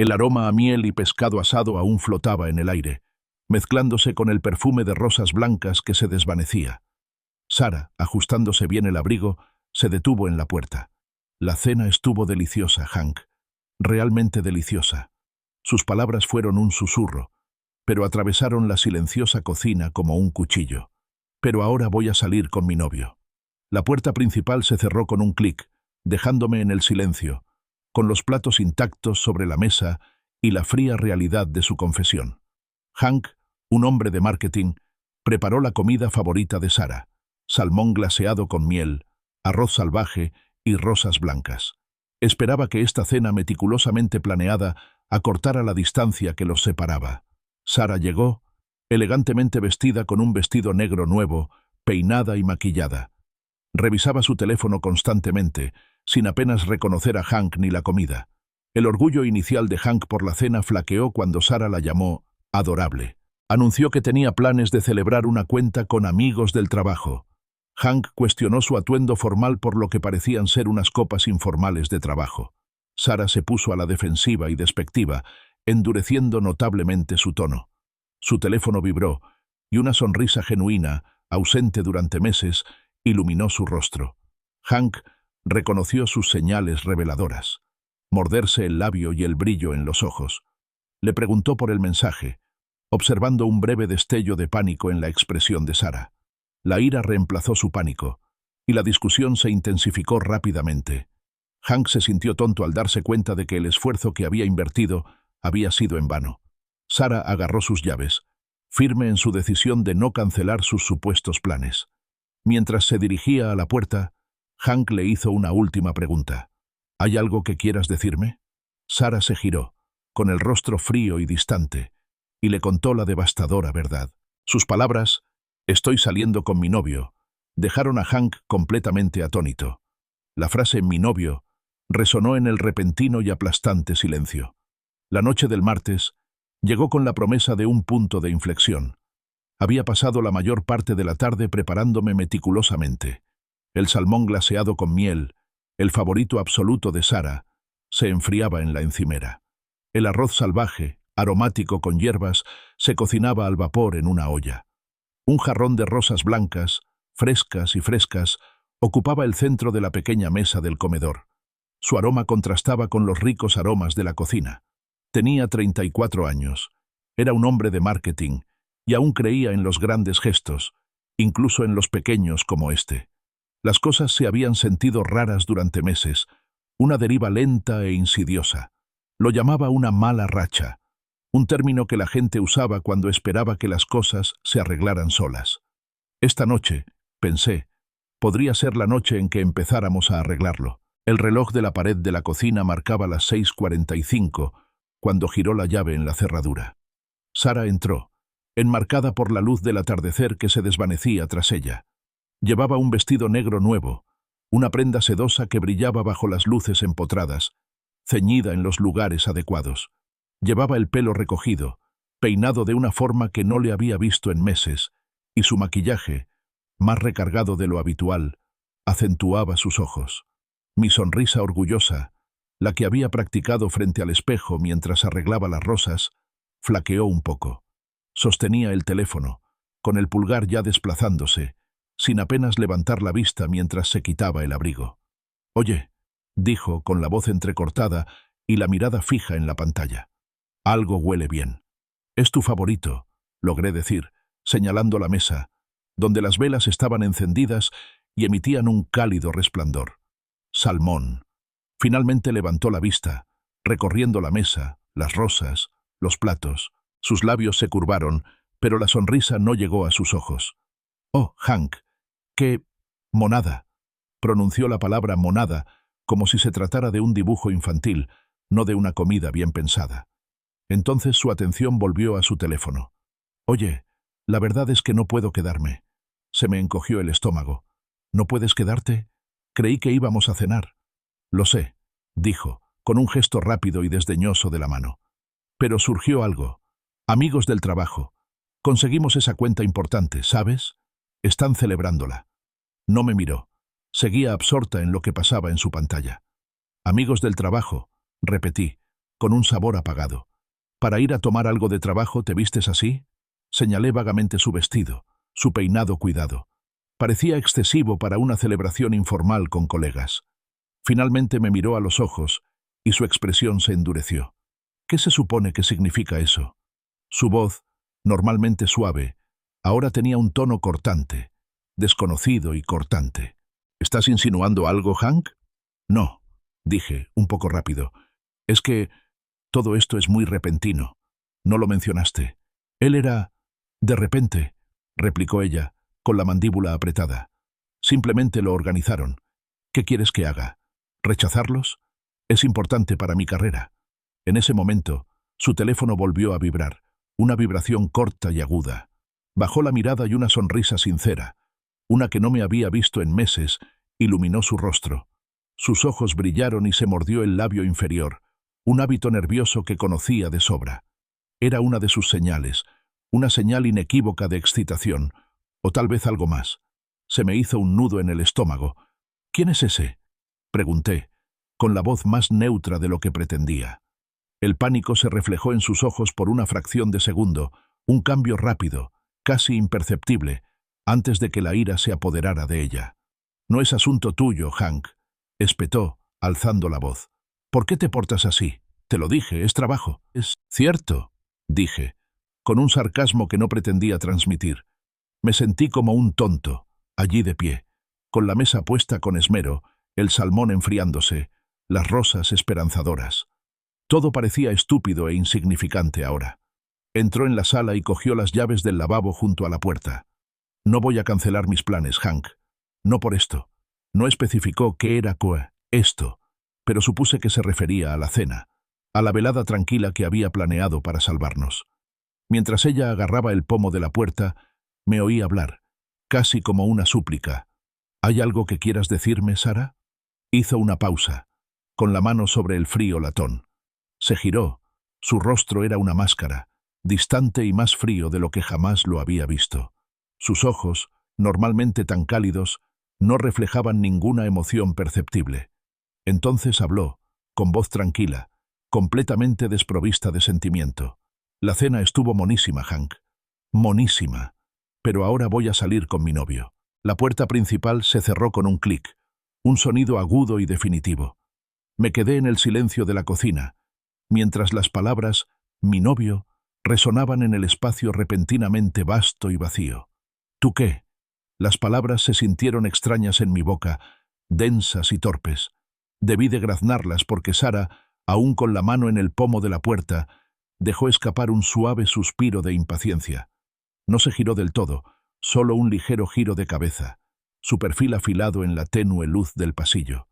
El aroma a miel y pescado asado aún flotaba en el aire, mezclándose con el perfume de rosas blancas que se desvanecía. Sara, ajustándose bien el abrigo, se detuvo en la puerta. La cena estuvo deliciosa, Hank. Realmente deliciosa. Sus palabras fueron un susurro, pero atravesaron la silenciosa cocina como un cuchillo. Pero ahora voy a salir con mi novio. La puerta principal se cerró con un clic, dejándome en el silencio, con los platos intactos sobre la mesa y la fría realidad de su confesión. Hank, un hombre de marketing, preparó la comida favorita de Sara: salmón glaseado con miel, arroz salvaje y rosas blancas. Esperaba que esta cena meticulosamente planeada acortara la distancia que los separaba. Sara llegó, elegantemente vestida con un vestido negro nuevo, peinada y maquillada. Revisaba su teléfono constantemente, sin apenas reconocer a Hank ni la comida. El orgullo inicial de Hank por la cena flaqueó cuando Sara la llamó adorable. Anunció que tenía planes de celebrar una cuenta con amigos del trabajo. Hank cuestionó su atuendo formal por lo que parecían ser unas copas informales de trabajo. Sara se puso a la defensiva y despectiva, endureciendo notablemente su tono. Su teléfono vibró, y una sonrisa genuina, ausente durante meses, iluminó su rostro. Hank reconoció sus señales reveladoras: morderse el labio y el brillo en los ojos. Le preguntó por el mensaje, observando un breve destello de pánico en la expresión de Sara. La ira reemplazó su pánico, y la discusión se intensificó rápidamente. Hank se sintió tonto al darse cuenta de que el esfuerzo que había invertido había sido en vano. Sara agarró sus llaves, firme en su decisión de no cancelar sus supuestos planes. Mientras se dirigía a la puerta, Hank le hizo una última pregunta. ¿Hay algo que quieras decirme? Sara se giró, con el rostro frío y distante, y le contó la devastadora verdad. Sus palabras, «Estoy saliendo con mi novio», dejaron a Hank completamente atónito. La frase «mi novio» resonó en el repentino y aplastante silencio. La noche del martes llegó con la promesa de un punto de inflexión. Había pasado la mayor parte de la tarde preparándome meticulosamente. El salmón glaseado con miel, el favorito absoluto de Sara, se enfriaba en la encimera. El arroz salvaje, aromático con hierbas, se cocinaba al vapor en una olla. Un jarrón de rosas blancas, frescas y frescas, ocupaba el centro de la pequeña mesa del comedor. Su aroma contrastaba con los ricos aromas de la cocina. Tenía 34 años. Era un hombre de marketing, y aún creía en los grandes gestos, incluso en los pequeños como este. Las cosas se habían sentido raras durante meses, una deriva lenta e insidiosa. Lo llamaba una mala racha, un término que la gente usaba cuando esperaba que las cosas se arreglaran solas. Esta noche, pensé, podría ser la noche en que empezáramos a arreglarlo. El reloj de la pared de la cocina marcaba las 6:45 cuando giró la llave en la cerradura. Sara entró, enmarcada por la luz del atardecer que se desvanecía tras ella. Llevaba un vestido negro nuevo, una prenda sedosa que brillaba bajo las luces empotradas, ceñida en los lugares adecuados. Llevaba el pelo recogido, peinado de una forma que no le había visto en meses, y su maquillaje, más recargado de lo habitual, acentuaba sus ojos. Mi sonrisa orgullosa, la que había practicado frente al espejo mientras arreglaba las rosas, flaqueó un poco. Sostenía el teléfono, con el pulgar ya desplazándose, sin apenas levantar la vista mientras se quitaba el abrigo. «Oye», dijo con la voz entrecortada y la mirada fija en la pantalla. «Algo huele bien». «Es tu favorito», logré decir, señalando la mesa, donde las velas estaban encendidas y emitían un cálido resplandor. «Salmón». Finalmente levantó la vista, recorriendo la mesa, las rosas, los platos. Sus labios se curvaron, pero la sonrisa no llegó a sus ojos. «Oh, Hank, qué monada», pronunció la palabra monada como si se tratara de un dibujo infantil, no de una comida bien pensada. Entonces su atención volvió a su teléfono. «Oye, la verdad es que no puedo quedarme». Se me encogió el estómago. «¿No puedes quedarte? Creí que íbamos a cenar». «Lo sé», dijo, con un gesto rápido y desdeñoso de la mano. «Pero surgió algo. Amigos del trabajo. Conseguimos esa cuenta importante, ¿sabes? Están celebrándola». No me miró. Seguía absorta en lo que pasaba en su pantalla. «Amigos del trabajo», repetí, con un sabor apagado. ¿Para ir a tomar algo de trabajo te vistes así? Señalé vagamente su vestido, su peinado cuidado. Parecía excesivo para una celebración informal con colegas. Finalmente me miró a los ojos y su expresión se endureció. ¿Qué se supone que significa eso? Su voz, normalmente suave, ahora tenía un tono cortante, desconocido y cortante. ¿Estás insinuando algo, Hank? No, dije, un poco rápido. Es que todo esto es muy repentino. No lo mencionaste. Él era... De repente, replicó ella, con la mandíbula apretada. Simplemente lo organizaron. ¿Qué quieres que haga? ¿Rechazarlos? Es importante para mi carrera. En ese momento, su teléfono volvió a vibrar, una vibración corta y aguda. Bajó la mirada y una sonrisa sincera, una que no me había visto en meses, iluminó su rostro. Sus ojos brillaron y se mordió el labio inferior, un hábito nervioso que conocía de sobra. Era una de sus señales, una señal inequívoca de excitación, o tal vez algo más. Se me hizo un nudo en el estómago. ¿Quién es ese?, pregunté, con la voz más neutra de lo que pretendía. El pánico se reflejó en sus ojos por una fracción de segundo, un cambio rápido, casi imperceptible, antes de que la ira se apoderara de ella. No es asunto tuyo, Hank, espetó, alzando la voz. ¿Por qué te portas así? Te lo dije, es trabajo. Es cierto, dije, con un sarcasmo que no pretendía transmitir. Me sentí como un tonto, allí de pie, con la mesa puesta con esmero, el salmón enfriándose, las rosas esperanzadoras. Todo parecía estúpido e insignificante ahora. Entró en la sala y cogió las llaves del lavabo junto a la puerta. No voy a cancelar mis planes, Hank. No por esto. No especificó qué era esto, pero supuse que se refería a la cena, a la velada tranquila que había planeado para salvarnos. Mientras ella agarraba el pomo de la puerta, me oí hablar, casi como una súplica. ¿Hay algo que quieras decirme, Sara? Hizo una pausa, con la mano sobre el frío latón. Se giró. Su rostro era una máscara, distante y más frío de lo que jamás lo había visto. Sus ojos, normalmente tan cálidos, no reflejaban ninguna emoción perceptible. Entonces habló, con voz tranquila, completamente desprovista de sentimiento. La cena estuvo monísima, Hank. Monísima. Pero ahora voy a salir con mi novio. La puerta principal se cerró con un clic, un sonido agudo y definitivo. Me quedé en el silencio de la cocina, mientras las palabras «mi novio» resonaban en el espacio repentinamente vasto y vacío. ¿Tú qué? Las palabras se sintieron extrañas en mi boca, densas y torpes. Debí de graznarlas porque Sara, aún con la mano en el pomo de la puerta, dejó escapar un suave suspiro de impaciencia. No se giró del todo, solo un ligero giro de cabeza, su perfil afilado en la tenue luz del pasillo.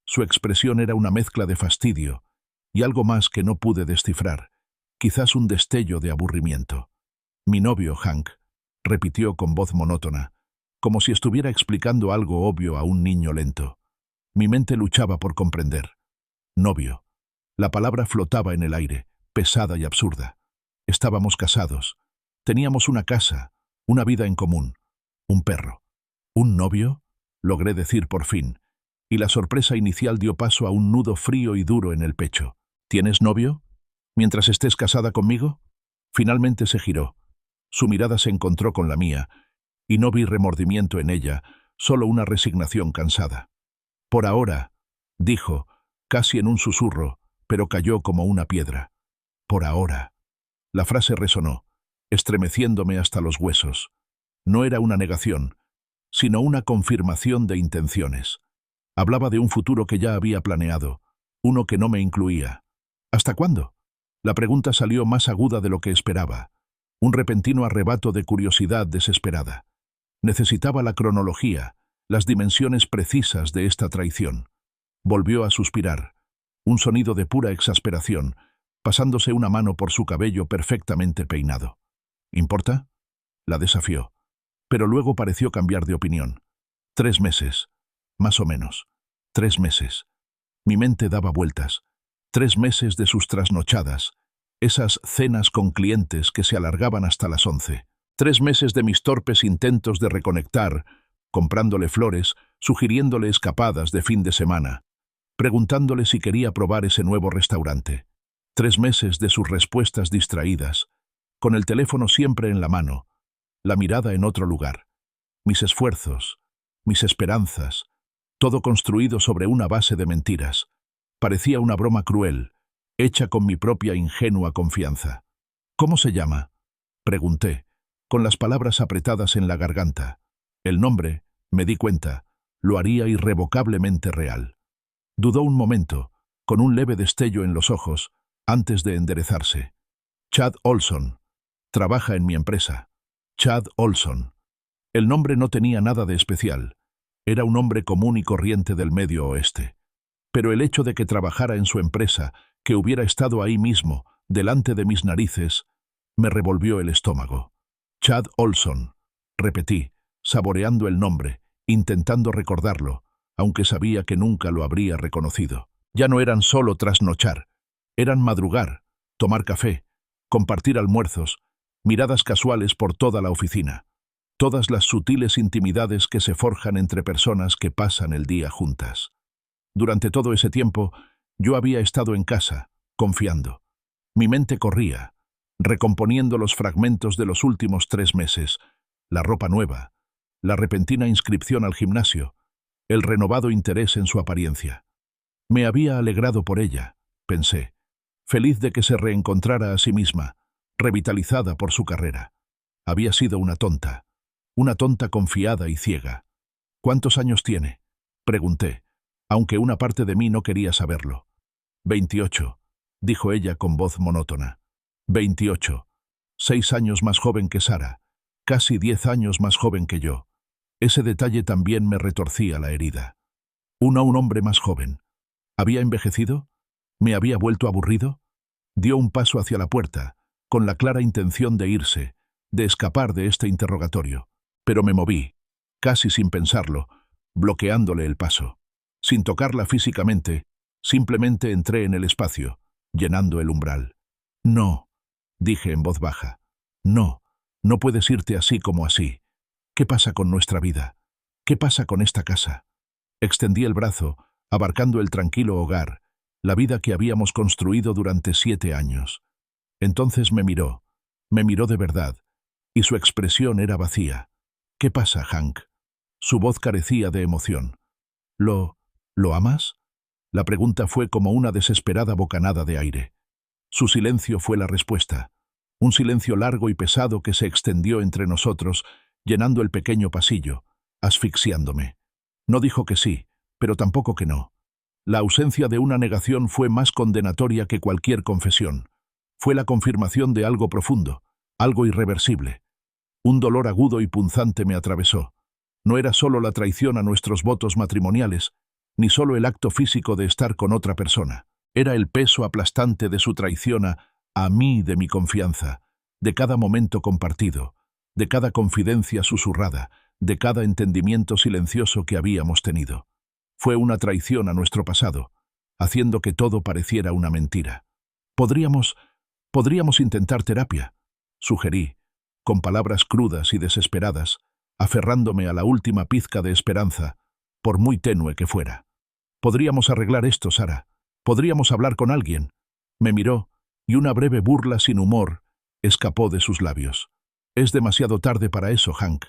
Su expresión era una mezcla de fastidio y algo más que no pude descifrar, quizás un destello de aburrimiento. «Mi novio, Hank», repitió con voz monótona, como si estuviera explicando algo obvio a un niño lento. Mi mente luchaba por comprender. Novio. La palabra flotaba en el aire, pesada y absurda. Estábamos casados. Teníamos una casa, una vida en común, un perro. ¿Un novio?, logré decir por fin, y la sorpresa inicial dio paso a un nudo frío y duro en el pecho. ¿Tienes novio? ¿Mientras estés casada conmigo? Finalmente se giró. Su mirada se encontró con la mía, y no vi remordimiento en ella, solo una resignación cansada. Por ahora, dijo, casi en un susurro, pero cayó como una piedra. Por ahora. La frase resonó, estremeciéndome hasta los huesos. No era una negación, sino una confirmación de intenciones. Hablaba de un futuro que ya había planeado, uno que no me incluía. ¿Hasta cuándo? La pregunta salió más aguda de lo que esperaba. Un repentino arrebato de curiosidad desesperada. Necesitaba la cronología, las dimensiones precisas de esta traición. Volvió a suspirar, un sonido de pura exasperación, pasándose una mano por su cabello perfectamente peinado. ¿Importa?, la desafió, pero luego pareció cambiar de opinión. 3 meses, más o menos. 3 meses. Mi mente daba vueltas. 3 meses de sus trasnochadas, esas cenas con clientes que se alargaban hasta las 11. 3 meses de mis torpes intentos de reconectar, comprándole flores, sugiriéndole escapadas de fin de semana, preguntándole si quería probar ese nuevo restaurante. 3 meses de sus respuestas distraídas, con el teléfono siempre en la mano, la mirada en otro lugar. Mis esfuerzos, mis esperanzas, todo construido sobre una base de mentiras. Parecía una broma cruel, hecha con mi propia ingenua confianza. «¿Cómo se llama?», pregunté, con las palabras apretadas en la garganta. El nombre, me di cuenta, lo haría irrevocablemente real. Dudó un momento, con un leve destello en los ojos, antes de enderezarse. «Chad Olson. Trabaja en mi empresa. Chad Olson». El nombre no tenía nada de especial. Era un hombre común y corriente del Medio Oeste. Pero el hecho de que trabajara en su empresa, que hubiera estado ahí mismo, delante de mis narices, me revolvió el estómago. «Chad Olson», repetí, saboreando el nombre, intentando recordarlo, aunque sabía que nunca lo habría reconocido. Ya no eran solo trasnochar, eran madrugar, tomar café, compartir almuerzos, miradas casuales por toda la oficina. Todas las sutiles intimidades que se forjan entre personas que pasan el día juntas. Durante todo ese tiempo, yo había estado en casa, confiando. Mi mente corría, recomponiendo los fragmentos de los últimos 3 meses, la ropa nueva, la repentina inscripción al gimnasio, el renovado interés en su apariencia. Me había alegrado por ella, pensé, feliz de que se reencontrara a sí misma, revitalizada por su carrera. Había sido una tonta confiada y ciega. «¿Cuántos años tiene?», pregunté, aunque una parte de mí no quería saberlo. 28, dijo ella con voz monótona. 28. 6 años más joven que Sara, casi 10 años más joven que yo. Ese detalle también me retorcía la herida. Un hombre más joven. ¿Había envejecido? ¿Me había vuelto aburrido? Dio un paso hacia la puerta, con la clara intención de irse, de escapar de este interrogatorio. Pero me moví, casi sin pensarlo, bloqueándole el paso. Sin tocarla físicamente, simplemente entré en el espacio, llenando el umbral. «No», dije en voz baja. «No, no puedes irte así como así. ¿Qué pasa con nuestra vida? ¿Qué pasa con esta casa?» Extendí el brazo, abarcando el tranquilo hogar, la vida que habíamos construido durante 7 años. Entonces me miró de verdad, y su expresión era vacía. «¿Qué pasa, Hank?». Su voz carecía de emoción. ¿Lo amas?». La pregunta fue como una desesperada bocanada de aire. Su silencio fue la respuesta. Un silencio largo y pesado que se extendió entre nosotros, llenando el pequeño pasillo, asfixiándome. No dijo que sí, pero tampoco que no. La ausencia de una negación fue más condenatoria que cualquier confesión. Fue la confirmación de algo profundo, algo irreversible. Un dolor agudo y punzante me atravesó. No era solo la traición a nuestros votos matrimoniales, ni solo el acto físico de estar con otra persona. Era el peso aplastante de su traición a mí, de mi confianza, de cada momento compartido, de cada confidencia susurrada, de cada entendimiento silencioso que habíamos tenido. Fue una traición a nuestro pasado, haciendo que todo pareciera una mentira. Podríamos intentar terapia», sugerí, con palabras crudas y desesperadas, aferrándome a la última pizca de esperanza, por muy tenue que fuera. «Podríamos arreglar esto, Sara. Podríamos hablar con alguien». Me miró, y una breve burla sin humor escapó de sus labios. «Es demasiado tarde para eso, Hank».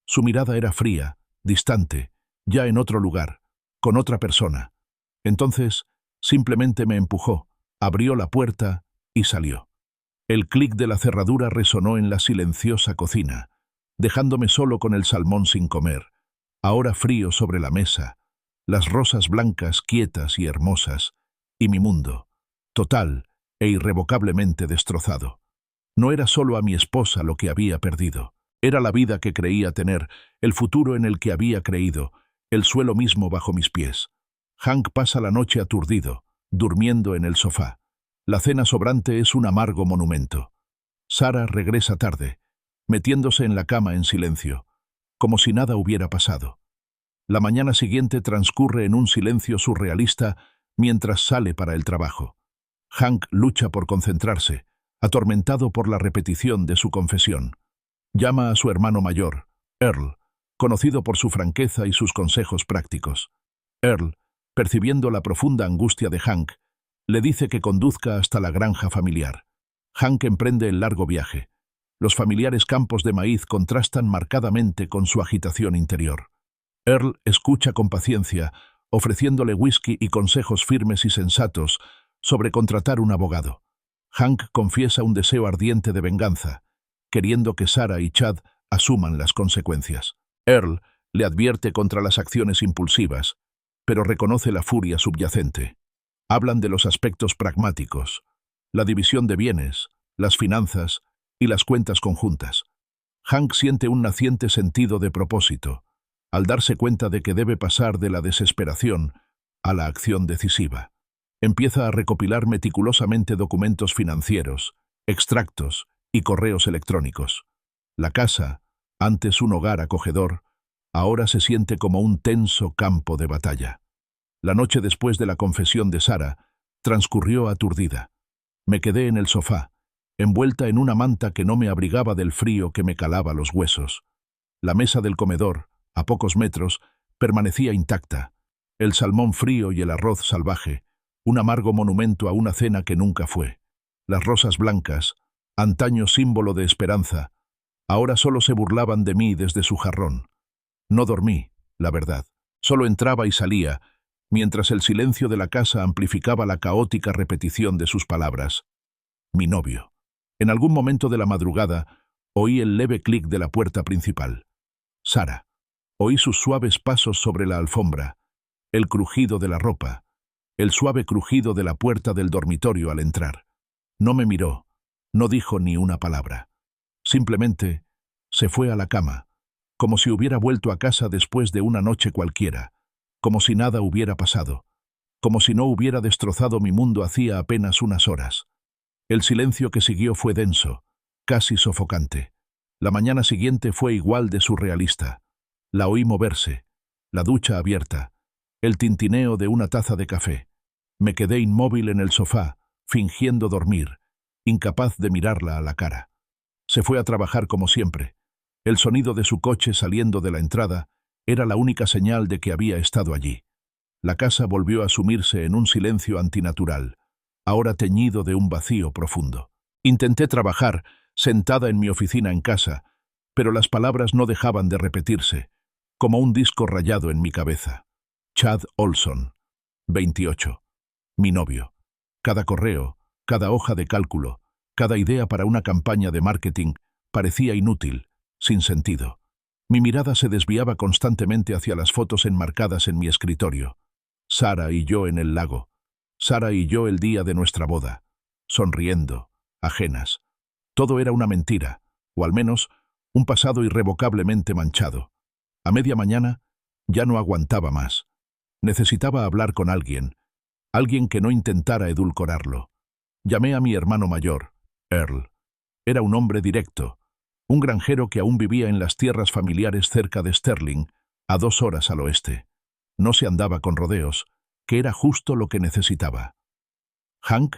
Su mirada era fría, distante, ya en otro lugar, con otra persona. Entonces, simplemente me empujó, abrió la puerta y salió. El clic de la cerradura resonó en la silenciosa cocina, dejándome solo con el salmón sin comer, ahora frío sobre la mesa, las rosas blancas quietas y hermosas, y mi mundo, total e irrevocablemente destrozado. No era solo a mi esposa lo que había perdido, era la vida que creía tener, el futuro en el que había creído, el suelo mismo bajo mis pies. Hank pasa la noche aturdido, durmiendo en el sofá. La cena sobrante es un amargo monumento. Sara regresa tarde, metiéndose en la cama en silencio, como si nada hubiera pasado. La mañana siguiente transcurre en un silencio surrealista mientras sale para el trabajo. Hank lucha por concentrarse, atormentado por la repetición de su confesión. Llama a su hermano mayor, Earl, conocido por su franqueza y sus consejos prácticos. Earl, percibiendo la profunda angustia de Hank, Le dice que conduzca hasta la granja familiar. Hank emprende el largo viaje. Los familiares campos de maíz contrastan marcadamente con su agitación interior. Earl escucha con paciencia, ofreciéndole whisky y consejos firmes y sensatos sobre contratar un abogado. Hank confiesa un deseo ardiente de venganza, queriendo que Sarah y Chad asuman las consecuencias. Earl le advierte contra las acciones impulsivas, pero reconoce la furia subyacente. Hablan de los aspectos pragmáticos, la división de bienes, las finanzas y las cuentas conjuntas. Hank siente un naciente sentido de propósito, al darse cuenta de que debe pasar de la desesperación a la acción decisiva. Empieza a recopilar meticulosamente documentos financieros, extractos y correos electrónicos. La casa, antes un hogar acogedor, ahora se siente como un tenso campo de batalla. La noche después de la confesión de Sarah transcurrió aturdida. Me quedé en el sofá, envuelta en una manta que no me abrigaba del frío que me calaba los huesos. La mesa del comedor, a pocos metros, permanecía intacta. El salmón frío y el arroz salvaje, un amargo monumento a una cena que nunca fue. Las rosas blancas, antaño símbolo de esperanza, ahora solo se burlaban de mí desde su jarrón. No dormí, la verdad. Solo entraba y salía, mientras el silencio de la casa amplificaba la caótica repetición de sus palabras. Mi novio. En algún momento de la madrugada, oí el leve clic de la puerta principal. Sarah. Oí sus suaves pasos sobre la alfombra, el crujido de la ropa, el suave crujido de la puerta del dormitorio al entrar. No me miró, no dijo ni una palabra. Simplemente se fue a la cama, como si hubiera vuelto a casa después de una noche cualquiera, como si nada hubiera pasado, como si no hubiera destrozado mi mundo hacía apenas unas horas. El silencio que siguió fue denso, casi sofocante. La mañana siguiente fue igual de surrealista. La oí moverse, la ducha abierta, el tintineo de una taza de café. Me quedé inmóvil en el sofá, fingiendo dormir, incapaz de mirarla a la cara. Se fue a trabajar como siempre. El sonido de su coche saliendo de la entrada era la única señal de que había estado allí. La casa volvió a sumirse en un silencio antinatural, ahora teñido de un vacío profundo. Intenté trabajar, sentada en mi oficina en casa, pero las palabras no dejaban de repetirse, como un disco rayado en mi cabeza. Chad Olson, 28. Mi novio. Cada correo, cada hoja de cálculo, cada idea para una campaña de marketing parecía inútil, sin sentido. Mi mirada se desviaba constantemente hacia las fotos enmarcadas en mi escritorio. Sarah y yo en el lago. Sarah y yo el día de nuestra boda. Sonriendo, ajenas. Todo era una mentira, o al menos un pasado irrevocablemente manchado. A media mañana ya no aguantaba más. Necesitaba hablar con alguien, alguien que no intentara edulcorarlo. Llamé a mi hermano mayor, Earl. Era un hombre directo, un granjero que aún vivía en las tierras familiares cerca de Sterling, a 2 horas al oeste. No se andaba con rodeos, que era justo lo que necesitaba. Hank,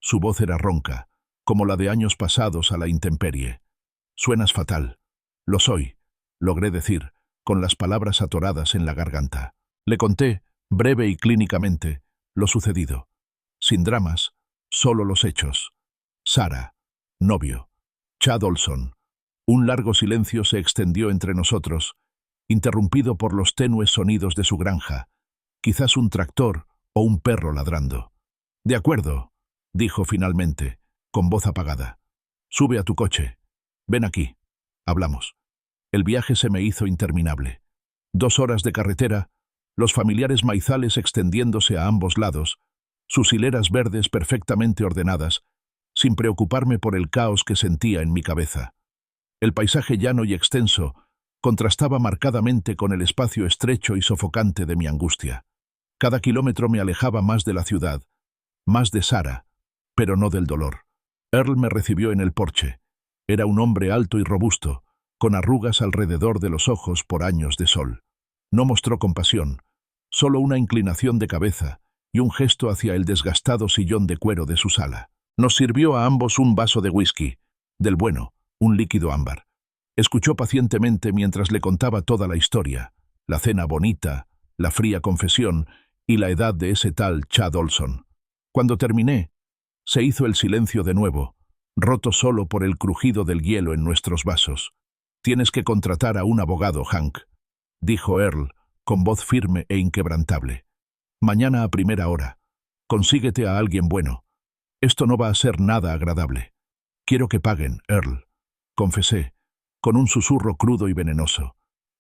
su voz era ronca, como la de años pasados a la intemperie. Suenas fatal. Lo soy, logré decir, con las palabras atoradas en la garganta. Le conté, breve y clínicamente, lo sucedido. Sin dramas, solo los hechos. Sarah, novio. Chad Olson. Un largo silencio se extendió entre nosotros, interrumpido por los tenues sonidos de su granja, quizás un tractor o un perro ladrando. De acuerdo, dijo finalmente, con voz apagada. Sube a tu coche. Ven aquí. Hablamos. El viaje se me hizo interminable. 2 horas de carretera, los familiares maizales extendiéndose a ambos lados, sus hileras verdes perfectamente ordenadas, sin preocuparme por el caos que sentía en mi cabeza. El paisaje llano y extenso contrastaba marcadamente con el espacio estrecho y sofocante de mi angustia. Cada kilómetro me alejaba más de la ciudad, más de Sarah, pero no del dolor. Earl me recibió en el porche. Era un hombre alto y robusto, con arrugas alrededor de los ojos por años de sol. No mostró compasión, solo una inclinación de cabeza y un gesto hacia el desgastado sillón de cuero de su sala. Nos sirvió a ambos un vaso de whisky, del bueno, un líquido ámbar. Escuchó pacientemente mientras le contaba toda la historia, la cena bonita, la fría confesión y la edad de ese tal Chad Olson. Cuando terminé, se hizo el silencio de nuevo, roto solo por el crujido del hielo en nuestros vasos. «Tienes que contratar a un abogado, Hank», dijo Earl, con voz firme e inquebrantable. «Mañana a primera hora. Consíguete a alguien bueno. Esto no va a ser nada agradable. Quiero que paguen, Earl», confesé, con un susurro crudo y venenoso.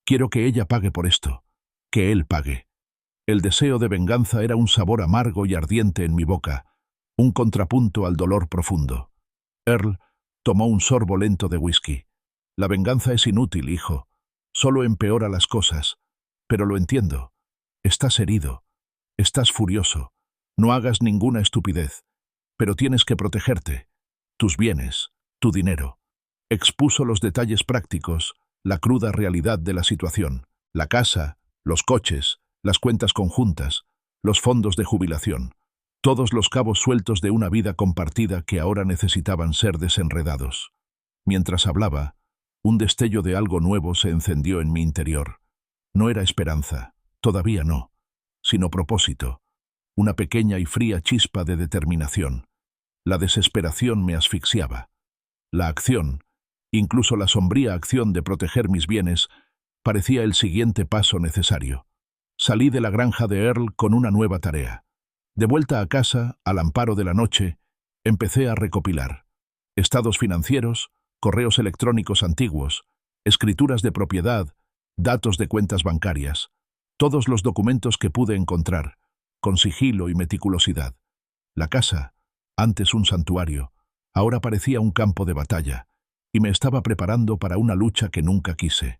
«Quiero que ella pague por esto. Que él pague». El deseo de venganza era un sabor amargo y ardiente en mi boca, un contrapunto al dolor profundo. Earl tomó un sorbo lento de whisky. «La venganza es inútil, hijo. Solo empeora las cosas. Pero lo entiendo. Estás herido. Estás furioso. No hagas ninguna estupidez. Pero tienes que protegerte. Tus bienes, tu dinero». Expuso los detalles prácticos, la cruda realidad de la situación. La casa, los coches, las cuentas conjuntas, los fondos de jubilación. Todos los cabos sueltos de una vida compartida que ahora necesitaban ser desenredados. Mientras hablaba, un destello de algo nuevo se encendió en mi interior. No era esperanza, todavía no, sino propósito, una pequeña y fría chispa de determinación. La desesperación me asfixiaba. La acción, incluso la sombría acción de proteger mis bienes, parecía el siguiente paso necesario. Salí de la granja de Earl con una nueva tarea. De vuelta a casa, al amparo de la noche, empecé a recopilar estados financieros, correos electrónicos antiguos, escrituras de propiedad, datos de cuentas bancarias, todos los documentos que pude encontrar, con sigilo y meticulosidad. La casa, antes un santuario, ahora parecía un campo de batalla, y me estaba preparando para una lucha que nunca quise.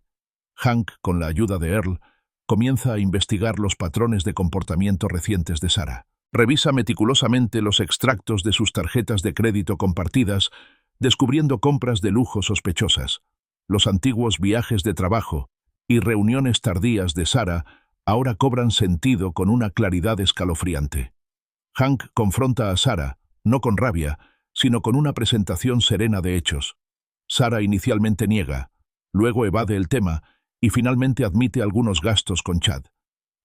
Hank, con la ayuda de Earl, comienza a investigar los patrones de comportamiento recientes de Sarah. Revisa meticulosamente los extractos de sus tarjetas de crédito compartidas, descubriendo compras de lujo sospechosas. Los antiguos viajes de trabajo y reuniones tardías de Sarah ahora cobran sentido con una claridad escalofriante. Hank confronta a Sarah, no con rabia, sino con una presentación serena de hechos. Sarah inicialmente niega, luego evade el tema y finalmente admite algunos gastos con Chad.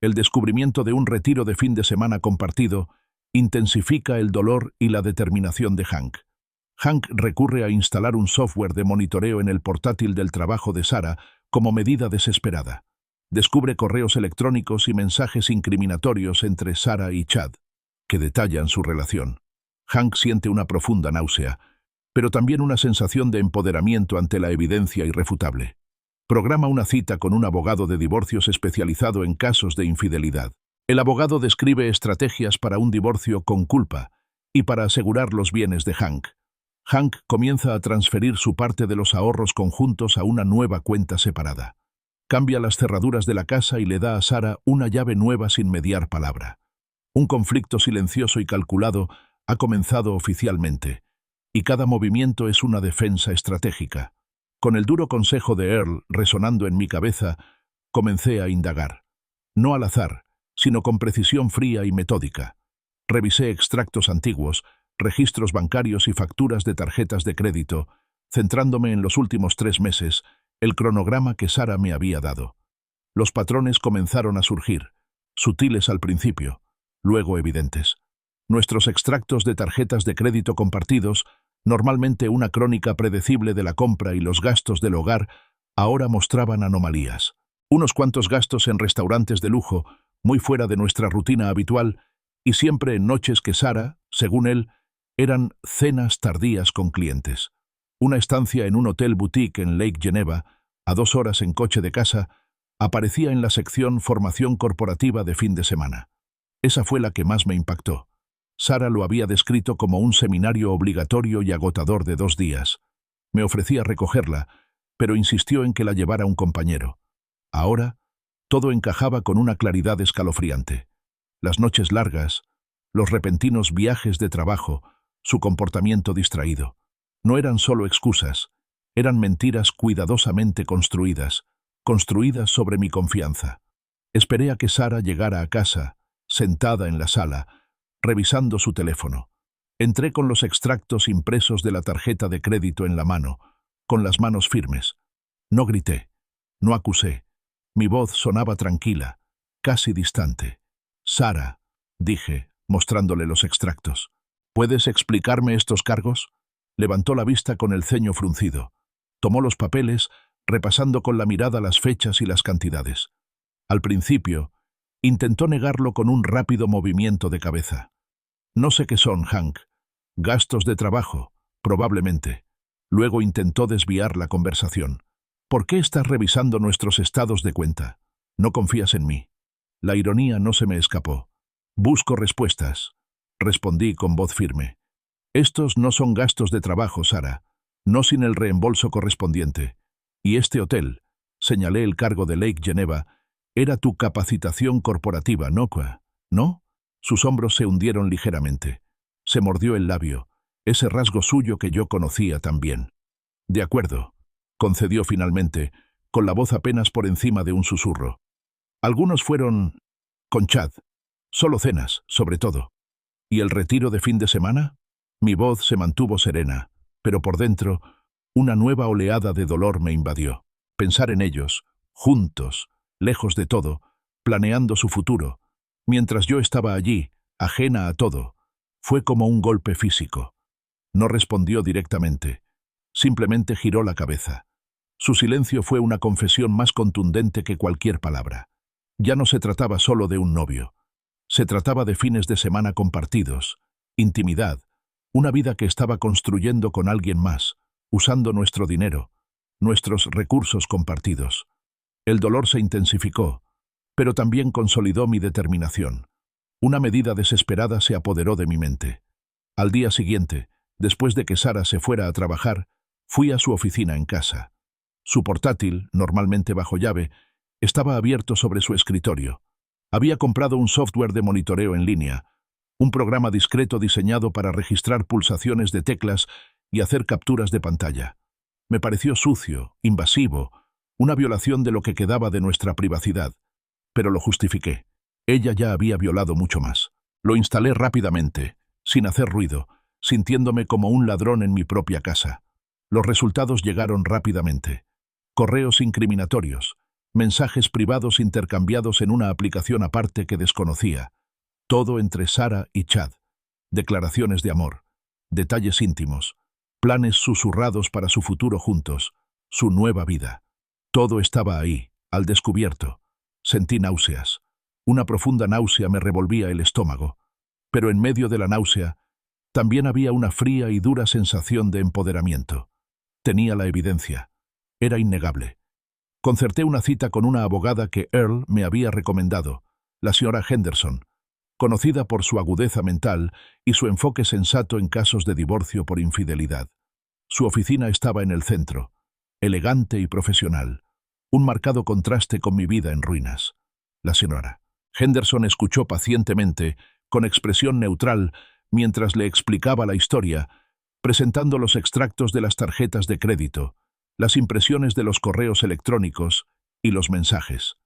El descubrimiento de un retiro de fin de semana compartido intensifica el dolor y la determinación de Hank. Hank recurre a instalar un software de monitoreo en el portátil del trabajo de Sarah como medida desesperada. Descubre correos electrónicos y mensajes incriminatorios entre Sarah y Chad, que detallan su relación. Hank siente una profunda náusea, pero también una sensación de empoderamiento ante la evidencia irrefutable. Programa una cita con un abogado de divorcios especializado en casos de infidelidad. El abogado describe estrategias para un divorcio con culpa y para asegurar los bienes de Hank. Hank comienza a transferir su parte de los ahorros conjuntos a una nueva cuenta separada. Cambia las cerraduras de la casa y le da a Sarah una llave nueva sin mediar palabra. Un conflicto silencioso y calculado ha comenzado oficialmente, y cada movimiento es una defensa estratégica. Con el duro consejo de Earl resonando en mi cabeza, comencé a indagar. No al azar, sino con precisión fría y metódica. Revisé extractos antiguos, registros bancarios y facturas de tarjetas de crédito, centrándome en los últimos 3 meses, el cronograma que Sarah me había dado. Los patrones comenzaron a surgir, sutiles al principio, luego evidentes. Nuestros extractos de tarjetas de crédito compartidos, normalmente una crónica predecible de la compra y los gastos del hogar, ahora mostraban anomalías. Unos cuantos gastos en restaurantes de lujo, muy fuera de nuestra rutina habitual, y siempre en noches que Sarah, según él, eran cenas tardías con clientes. Una estancia en un hotel boutique en Lake Geneva, a 2 horas en coche de casa, aparecía en la sección Formación Corporativa de fin de semana. Esa fue la que más me impactó. Sarah lo había descrito como un seminario obligatorio y agotador de 2 días. Me ofrecía recogerla, pero insistió en que la llevara un compañero. Ahora, todo encajaba con una claridad escalofriante. Las noches largas, los repentinos viajes de trabajo, su comportamiento distraído. No eran solo excusas, eran mentiras cuidadosamente construidas sobre mi confianza. Esperé a que Sarah llegara a casa, sentada en la sala, revisando su teléfono. Entré con los extractos impresos de la tarjeta de crédito en la mano, con las manos firmes. No grité, no acusé. Mi voz sonaba tranquila, casi distante. «Sarah», dije, mostrándole los extractos. ¿Puedes explicarme estos cargos? Levantó la vista con el ceño fruncido. Tomó los papeles, repasando con la mirada las fechas y las cantidades. Al principio, intentó negarlo con un rápido movimiento de cabeza. No sé qué son, Hank. Gastos de trabajo, probablemente. Luego intentó desviar la conversación. ¿Por qué estás revisando nuestros estados de cuenta? ¿No confías en mí? La ironía no se me escapó. Busco respuestas. Respondí con voz firme. Estos no son gastos de trabajo, Sara, no sin el reembolso correspondiente. Y este hotel, señalé el cargo de Lake Geneva, era tu capacitación corporativa, ¿no? ¿No? Sus hombros se hundieron ligeramente. Se mordió el labio, ese rasgo suyo que yo conocía tan bien. De acuerdo, concedió finalmente, con la voz apenas por encima de un susurro. Algunos fueron con Chad, solo cenas, sobre todo. ¿Y el retiro de fin de semana? Mi voz se mantuvo serena, pero por dentro, una nueva oleada de dolor me invadió. Pensar en ellos, juntos, lejos de todo, planeando su futuro, mientras yo estaba allí, ajena a todo, fue como un golpe físico. No respondió directamente, simplemente giró la cabeza. Su silencio fue una confesión más contundente que cualquier palabra. Ya no se trataba solo de un novio. Se trataba de fines de semana compartidos, intimidad, una vida que estaba construyendo con alguien más, usando nuestro dinero, nuestros recursos compartidos. El dolor se intensificó, pero también consolidó mi determinación. Una medida desesperada se apoderó de mi mente. Al día siguiente, después de que Sara se fuera a trabajar, fui a su oficina en casa. Su portátil, normalmente bajo llave, estaba abierto sobre su escritorio. Había comprado un software de monitoreo en línea, un programa discreto diseñado para registrar pulsaciones de teclas y hacer capturas de pantalla. Me pareció sucio, invasivo, una violación de lo que quedaba de nuestra privacidad, pero lo justifiqué. Ella ya había violado mucho más. Lo instalé rápidamente, sin hacer ruido, sintiéndome como un ladrón en mi propia casa. Los resultados llegaron rápidamente. Correos incriminatorios, mensajes privados intercambiados en una aplicación aparte que desconocía. Todo entre Sara y Chad. Declaraciones de amor, detalles íntimos, planes susurrados para su futuro juntos, su nueva vida. Todo estaba ahí, al descubierto. Sentí náuseas. Una profunda náusea me revolvía el estómago. Pero en medio de la náusea, también había una fría y dura sensación de empoderamiento. Tenía la evidencia. Era innegable. Concerté una cita con una abogada que Earl me había recomendado, la señora Henderson, conocida por su agudeza mental y su enfoque sensato en casos de divorcio por infidelidad. Su oficina estaba en el centro, elegante y profesional, un marcado contraste con mi vida en ruinas. La señora Henderson escuchó pacientemente, con expresión neutral, mientras le explicaba la historia, presentando los extractos de las tarjetas de crédito, las impresiones de los correos electrónicos y los mensajes.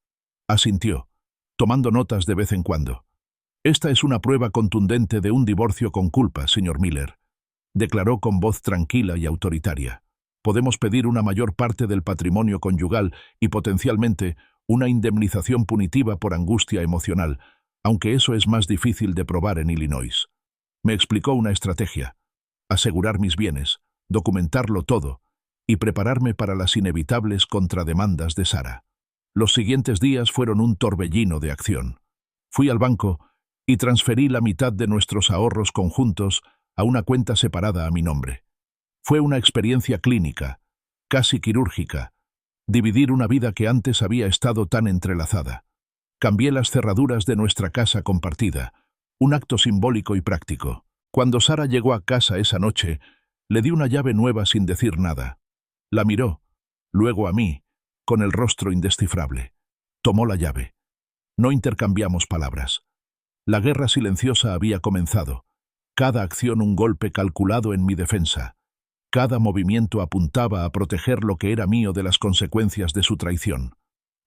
Asintió, tomando notas de vez en cuando. «Esta es una prueba contundente de un divorcio con culpa, señor Miller», declaró con voz tranquila y autoritaria. «Podemos pedir una mayor parte del patrimonio conyugal y potencialmente una indemnización punitiva por angustia emocional, aunque eso es más difícil de probar en Illinois». Me explicó una estrategia: asegurar mis bienes, documentarlo todo y prepararme para las inevitables contrademandas de Sara. Los siguientes días fueron un torbellino de acción. Fui al banco y transferí la mitad de nuestros ahorros conjuntos a una cuenta separada a mi nombre. Fue una experiencia clínica, casi quirúrgica, dividir una vida que antes había estado tan entrelazada. Cambié las cerraduras de nuestra casa compartida, un acto simbólico y práctico. Cuando Sara llegó a casa esa noche, le di una llave nueva sin decir nada. La miró, luego a mí, con el rostro indescifrable. Tomó la llave. No intercambiamos palabras. La guerra silenciosa había comenzado. Cada acción un golpe calculado en mi defensa. Cada movimiento apuntaba a proteger lo que era mío de las consecuencias de su traición.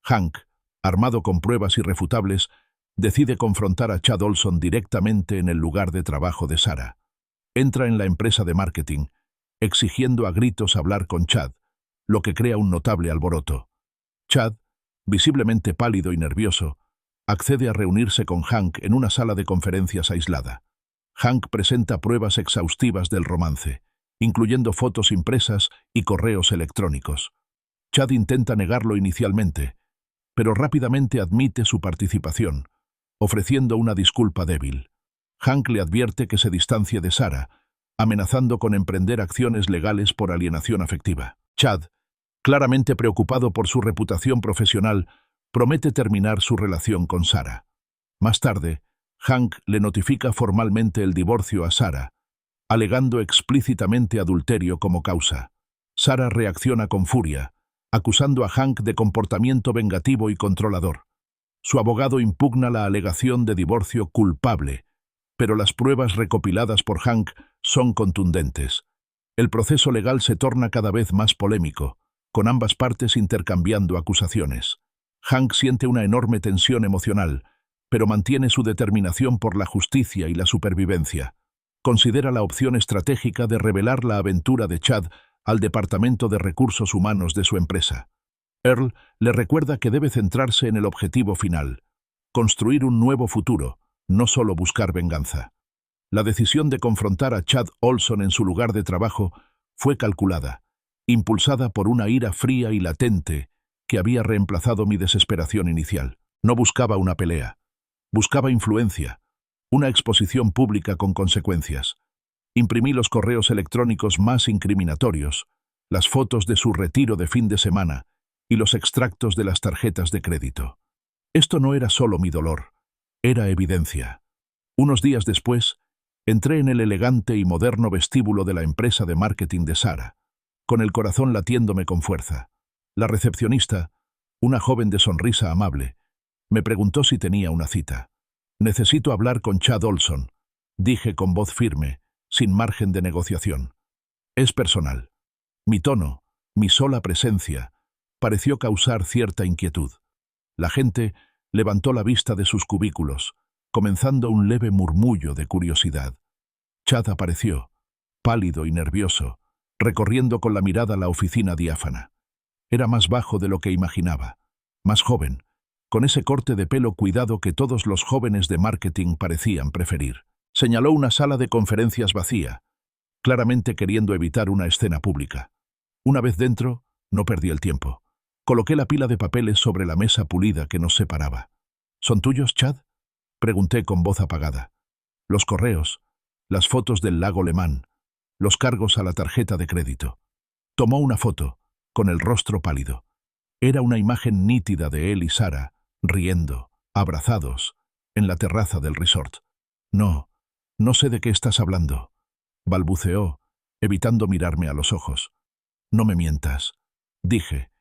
Hank, armado con pruebas irrefutables, decide confrontar a Chad Olson directamente en el lugar de trabajo de Sara. Entra en la empresa de marketing, exigiendo a gritos hablar con Chad, lo que crea un notable alboroto. Chad, visiblemente pálido y nervioso, accede a reunirse con Hank en una sala de conferencias aislada. Hank presenta pruebas exhaustivas del romance, incluyendo fotos impresas y correos electrónicos. Chad intenta negarlo inicialmente, pero rápidamente admite su participación, ofreciendo una disculpa débil. Hank le advierte que se distancie de Sarah, amenazando con emprender acciones legales por alienación afectiva. Chad, claramente preocupado por su reputación profesional, promete terminar su relación con Sarah. Más tarde, Hank le notifica formalmente el divorcio a Sarah, alegando explícitamente adulterio como causa. Sarah reacciona con furia, acusando a Hank de comportamiento vengativo y controlador. Su abogado impugna la alegación de divorcio culpable, pero las pruebas recopiladas por Hank son contundentes. El proceso legal se torna cada vez más polémico, con ambas partes intercambiando acusaciones. Hank siente una enorme tensión emocional, pero mantiene su determinación por la justicia y la supervivencia. Considera la opción estratégica de revelar la aventura de Chad al Departamento de Recursos Humanos de su empresa. Earl le recuerda que debe centrarse en el objetivo final, construir un nuevo futuro, no solo buscar venganza. La decisión de confrontar a Chad Olson en su lugar de trabajo fue calculada, impulsada por una ira fría y latente que había reemplazado mi desesperación inicial. No buscaba una pelea, buscaba influencia, una exposición pública con consecuencias. Imprimí los correos electrónicos más incriminatorios, las fotos de su retiro de fin de semana y los extractos de las tarjetas de crédito. Esto no era solo mi dolor, era evidencia. Unos días después, entré en el elegante y moderno vestíbulo de la empresa de marketing de Sarah, con el corazón latiéndome con fuerza. La recepcionista, una joven de sonrisa amable, me preguntó si tenía una cita. «Necesito hablar con Chad Olson», dije con voz firme, sin margen de negociación. «Es personal». Mi tono, mi sola presencia, pareció causar cierta inquietud. La gente levantó la vista de sus cubículos, comenzando un leve murmullo de curiosidad. Chad apareció, pálido y nervioso, recorriendo con la mirada la oficina diáfana. Era más bajo de lo que imaginaba, más joven, con ese corte de pelo cuidado que todos los jóvenes de marketing parecían preferir. Señaló una sala de conferencias vacía, claramente queriendo evitar una escena pública. Una vez dentro, no perdí el tiempo. Coloqué la pila de papeles sobre la mesa pulida que nos separaba. «¿Son tuyos, Chad?», pregunté con voz apagada. «Los correos, las fotos del lago Le Mans, los cargos a la tarjeta de crédito». Tomó una foto, con el rostro pálido. Era una imagen nítida de él y Sarah, riendo, abrazados, en la terraza del resort. No sé de qué estás hablando», balbuceó, evitando mirarme a los ojos. «No me mientas», dije,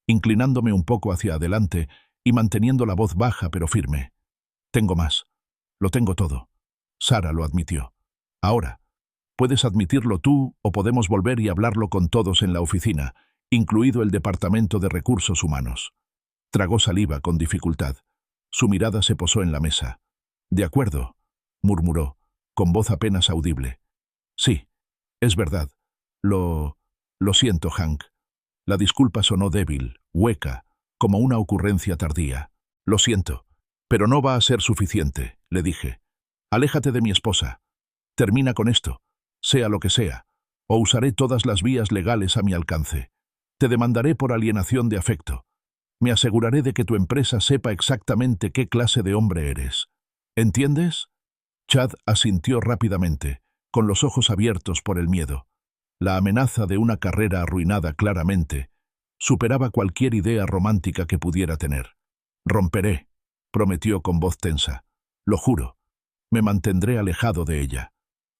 inclinándome un poco hacia adelante y manteniendo la voz baja pero firme. «Tengo más. Lo tengo todo». Sarah lo admitió. «Ahora, puedes admitirlo tú o podemos volver y hablarlo con todos en la oficina, incluido el Departamento de Recursos Humanos». Tragó saliva con dificultad. Su mirada se posó en la mesa. «De acuerdo», murmuró, con voz apenas audible. «Sí, es verdad. Lo siento, Hank». La disculpa sonó débil, hueca, como una ocurrencia tardía. «Lo siento, pero no va a ser suficiente», le dije. «Aléjate de mi esposa. Termina con esto, sea lo que sea, o usaré todas las vías legales a mi alcance. Te demandaré por alienación de afecto. Me aseguraré de que tu empresa sepa exactamente qué clase de hombre eres. ¿Entiendes?» Chad asintió rápidamente, con los ojos abiertos por el miedo. La amenaza de una carrera arruinada claramente superaba cualquier idea romántica que pudiera tener. «Romperé», prometió con voz tensa. «Lo juro. Me mantendré alejado de ella».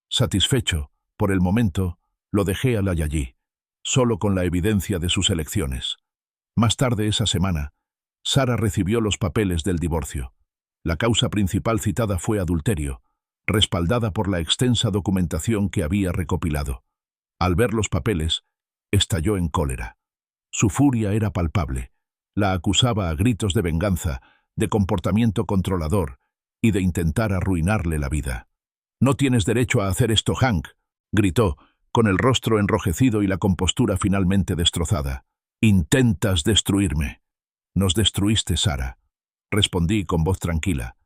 Satisfecho, por el momento, lo dejé a la Yayi, solo con la evidencia de sus elecciones. Más tarde esa semana, Sarah recibió los papeles del divorcio. La causa principal citada fue adulterio, respaldada por la extensa documentación que había recopilado. Al ver los papeles, estalló en cólera. Su furia era palpable. La acusaba a gritos de venganza, de comportamiento controlador y de intentar arruinarle la vida. «No tienes derecho a hacer esto, Hank», gritó, con el rostro enrojecido y la compostura finalmente destrozada. «Intentas destruirme». «Nos destruiste, Sarah». respondí con voz tranquila,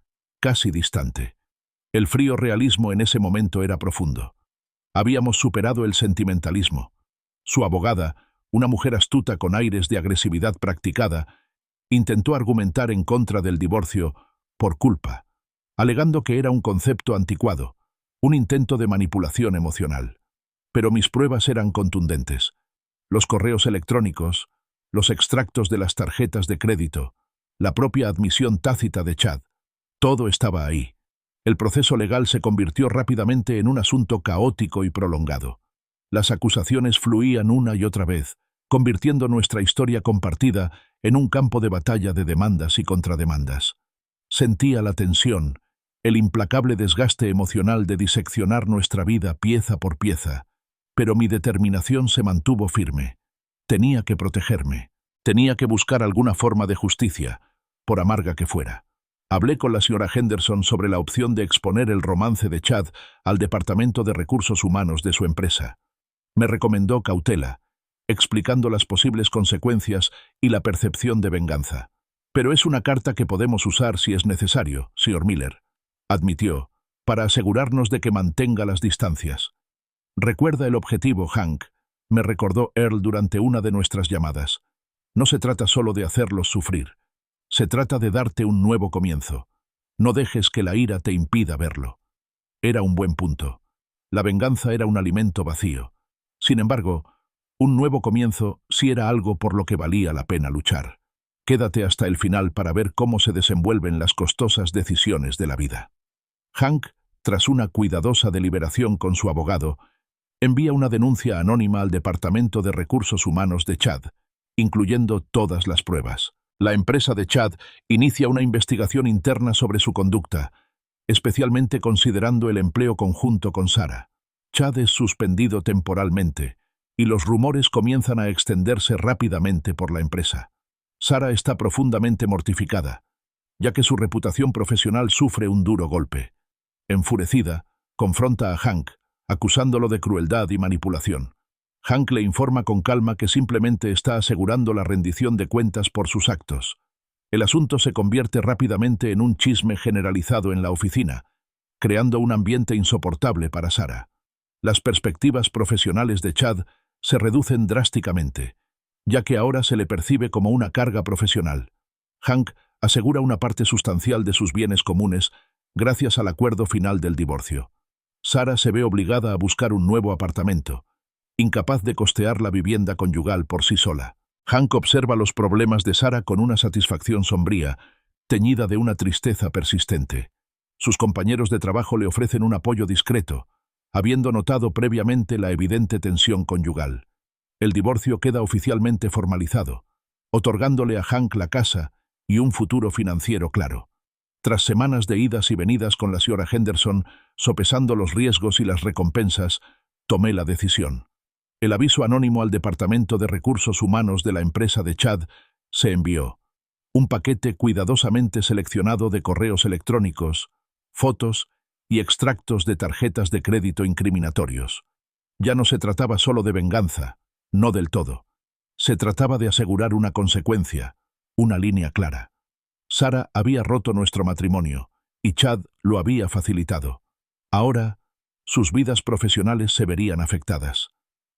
casi distante. El frío realismo en ese momento era profundo. Habíamos superado el sentimentalismo. Su abogada, una mujer astuta con aires de agresividad practicada, intentó argumentar en contra del divorcio por culpa, alegando que era un concepto anticuado, un intento de manipulación emocional. Pero mis pruebas eran contundentes. Los correos electrónicos, los extractos de las tarjetas de crédito, la propia admisión tácita de Chad, todo estaba ahí. El proceso legal se convirtió rápidamente en un asunto caótico y prolongado. Las acusaciones fluían una y otra vez, convirtiendo nuestra historia compartida en un campo de batalla de demandas y contrademandas. Sentía la tensión, el implacable desgaste emocional de diseccionar nuestra vida pieza por pieza, pero mi determinación se mantuvo firme. Tenía que protegerme, tenía que buscar alguna forma de justicia, por amarga que fuera. Hablé con la señora Henderson sobre la opción de exponer el romance de Chad al Departamento de Recursos Humanos de su empresa. Me recomendó cautela, explicando las posibles consecuencias y la percepción de venganza. Pero es una carta que podemos usar si es necesario, señor Miller, admitió, para asegurarnos de que mantenga las distancias. Recuerda el objetivo, Hank, me recordó Earl durante una de nuestras llamadas. No se trata solo de hacerlos sufrir. Se trata de darte un nuevo comienzo. No dejes que la ira te impida verlo. Era un buen punto. La venganza era un alimento vacío. Sin embargo, un nuevo comienzo sí era algo por lo que valía la pena luchar. Quédate hasta el final para ver cómo se desenvuelven las costosas decisiones de la vida. Hank, tras una cuidadosa deliberación con su abogado, envía una denuncia anónima al Departamento de Recursos Humanos de Chad, incluyendo todas las pruebas. La empresa de Chad inicia una investigación interna sobre su conducta, especialmente considerando el empleo conjunto con Sarah. Chad es suspendido temporalmente, y los rumores comienzan a extenderse rápidamente por la empresa. Sarah está profundamente mortificada, ya que su reputación profesional sufre un duro golpe. Enfurecida, confronta a Hank, acusándolo de crueldad y manipulación. Hank le informa con calma que simplemente está asegurando la rendición de cuentas por sus actos. El asunto se convierte rápidamente en un chisme generalizado en la oficina, creando un ambiente insoportable para Sarah. Las perspectivas profesionales de Chad se reducen drásticamente, ya que ahora se le percibe como una carga profesional. Hank asegura una parte sustancial de sus bienes comunes gracias al acuerdo final del divorcio. Sarah se ve obligada a buscar un nuevo apartamento, incapaz de costear la vivienda conyugal por sí sola. Hank observa los problemas de Sarah con una satisfacción sombría, teñida de una tristeza persistente. Sus compañeros de trabajo le ofrecen un apoyo discreto, habiendo notado previamente la evidente tensión conyugal. El divorcio queda oficialmente formalizado, otorgándole a Hank la casa y un futuro financiero claro. Tras semanas de idas y venidas con la señora Henderson, sopesando los riesgos y las recompensas, tomé la decisión. El aviso anónimo al Departamento de Recursos Humanos de la empresa de Chad se envió. Un paquete cuidadosamente seleccionado de correos electrónicos, fotos y extractos de tarjetas de crédito incriminatorios. Ya no se trataba solo de venganza, no del todo. Se trataba de asegurar una consecuencia, una línea clara. Sarah había roto nuestro matrimonio, y Chad lo había facilitado. Ahora, sus vidas profesionales se verían afectadas.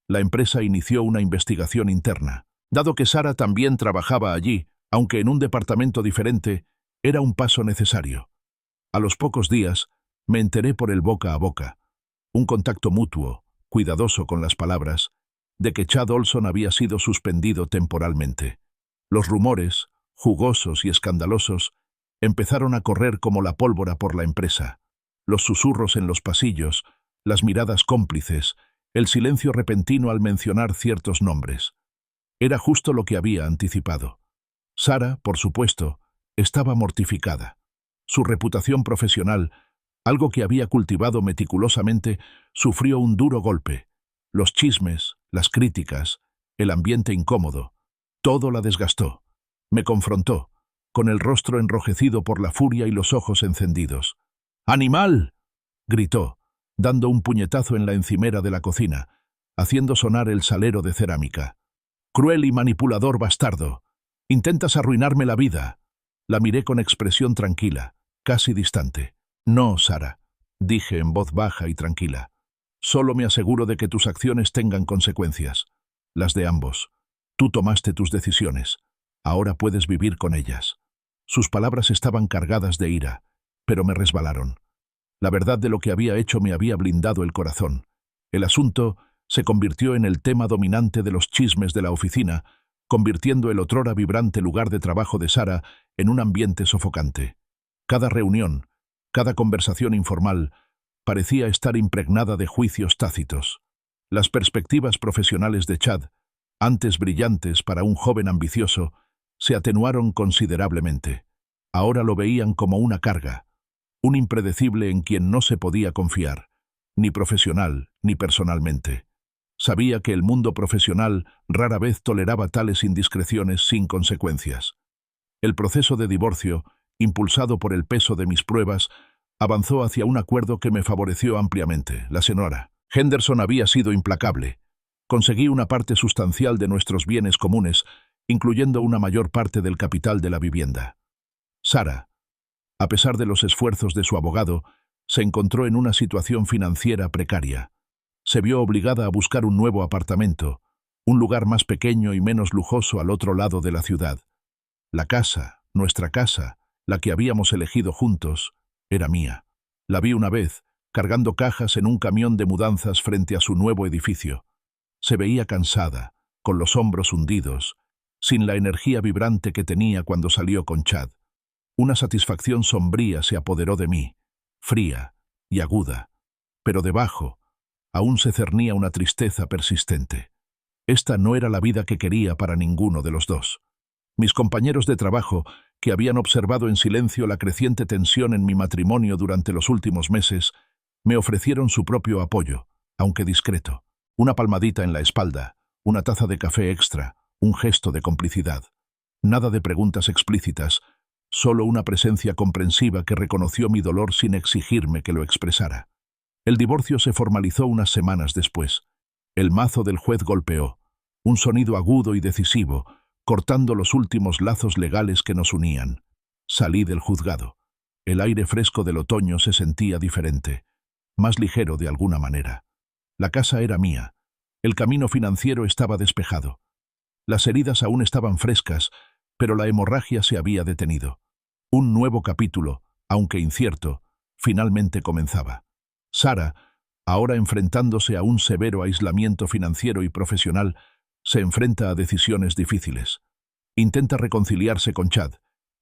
La empresa inició una investigación interna. Dado que Sarah también trabajaba allí, aunque en un departamento diferente, era un paso necesario. A los pocos días, me enteré por el boca a boca, un contacto mutuo, cuidadoso con las palabras, de que Chad Olson había sido suspendido temporalmente. Los rumores, jugosos y escandalosos, empezaron a correr como la pólvora por la empresa. Los susurros en los pasillos, las miradas cómplices, el silencio repentino al mencionar ciertos nombres. Era justo lo que había anticipado. Sarah, por supuesto, estaba mortificada. Su reputación profesional, algo que había cultivado meticulosamente, sufrió un duro golpe. Los chismes, las críticas, el ambiente incómodo, todo la desgastó. Me confrontó, con el rostro enrojecido por la furia y los ojos encendidos. ¡Animal!, gritó, dando un puñetazo en la encimera de la cocina, haciendo sonar el salero de cerámica. «Cruel y manipulador bastardo. Intentas arruinarme la vida». La miré con expresión tranquila, casi distante. No, Sara, dije en voz baja y tranquila. Solo me aseguro de que tus acciones tengan consecuencias. Las de ambos. Tú tomaste tus decisiones. Ahora puedes vivir con ellas. Sus palabras estaban cargadas de ira, pero me resbalaron. La verdad de lo que había hecho me había blindado el corazón. El asunto se convirtió en el tema dominante de los chismes de la oficina, convirtiendo el otrora vibrante lugar de trabajo de Sara en un ambiente sofocante. Cada reunión, cada conversación informal, parecía estar impregnada de juicios tácitos. Las perspectivas profesionales de Chad, antes brillantes para un joven ambicioso, se atenuaron considerablemente. Ahora lo veían como una carga, un impredecible en quien no se podía confiar, ni profesional ni personalmente. Sabía que el mundo profesional rara vez toleraba tales indiscreciones sin consecuencias. El proceso de divorcio, impulsado por el peso de mis pruebas, avanzó hacia un acuerdo que me favoreció ampliamente. La señora Henderson había sido implacable. Conseguí una parte sustancial de nuestros bienes comunes, incluyendo una mayor parte del capital de la vivienda. Sara, a pesar de los esfuerzos de su abogado, se encontró en una situación financiera precaria. Se vio obligada a buscar un nuevo apartamento, un lugar más pequeño y menos lujoso al otro lado de la ciudad. La casa, nuestra casa, la que habíamos elegido juntos, era mía. La vi una vez, cargando cajas en un camión de mudanzas frente a su nuevo edificio. Se veía cansada, con los hombros hundidos, sin la energía vibrante que tenía cuando salió con Chad. Una satisfacción sombría se apoderó de mí, fría y aguda, pero debajo aún se cernía una tristeza persistente. Esta no era la vida que quería para ninguno de los dos. Mis compañeros de trabajo, que habían observado en silencio la creciente tensión en mi matrimonio durante los últimos meses, me ofrecieron su propio apoyo, aunque discreto. Una palmadita en la espalda, una taza de café extra, un gesto de complicidad. Nada de preguntas explícitas, solo una presencia comprensiva que reconoció mi dolor sin exigirme que lo expresara. El divorcio se formalizó unas semanas después. El mazo del juez golpeó, un sonido agudo y decisivo, cortando los últimos lazos legales que nos unían. Salí del juzgado. El aire fresco del otoño se sentía diferente, más ligero de alguna manera. La casa era mía. El camino financiero estaba despejado. Las heridas aún estaban frescas, pero la hemorragia se había detenido. Un nuevo capítulo, aunque incierto, finalmente comenzaba. Sara, ahora enfrentándose a un severo aislamiento financiero y profesional, se enfrenta a decisiones difíciles. Intenta reconciliarse con Chad,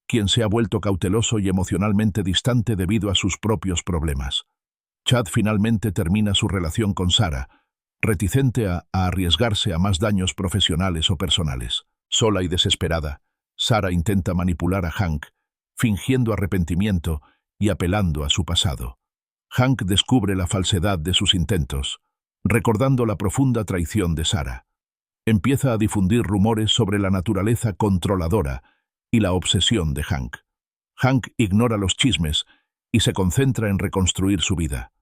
quien se ha vuelto cauteloso y emocionalmente distante debido a sus propios problemas. Chad finalmente termina su relación con Sara, reticente a arriesgarse a más daños profesionales o personales. Sola y desesperada, Sara intenta manipular a Hank, fingiendo arrepentimiento y apelando a su pasado. Hank descubre la falsedad de sus intentos, recordando la profunda traición de Sara. Empieza a difundir rumores sobre la naturaleza controladora y la obsesión de Hank. Hank ignora los chismes y se concentra en reconstruir su vida.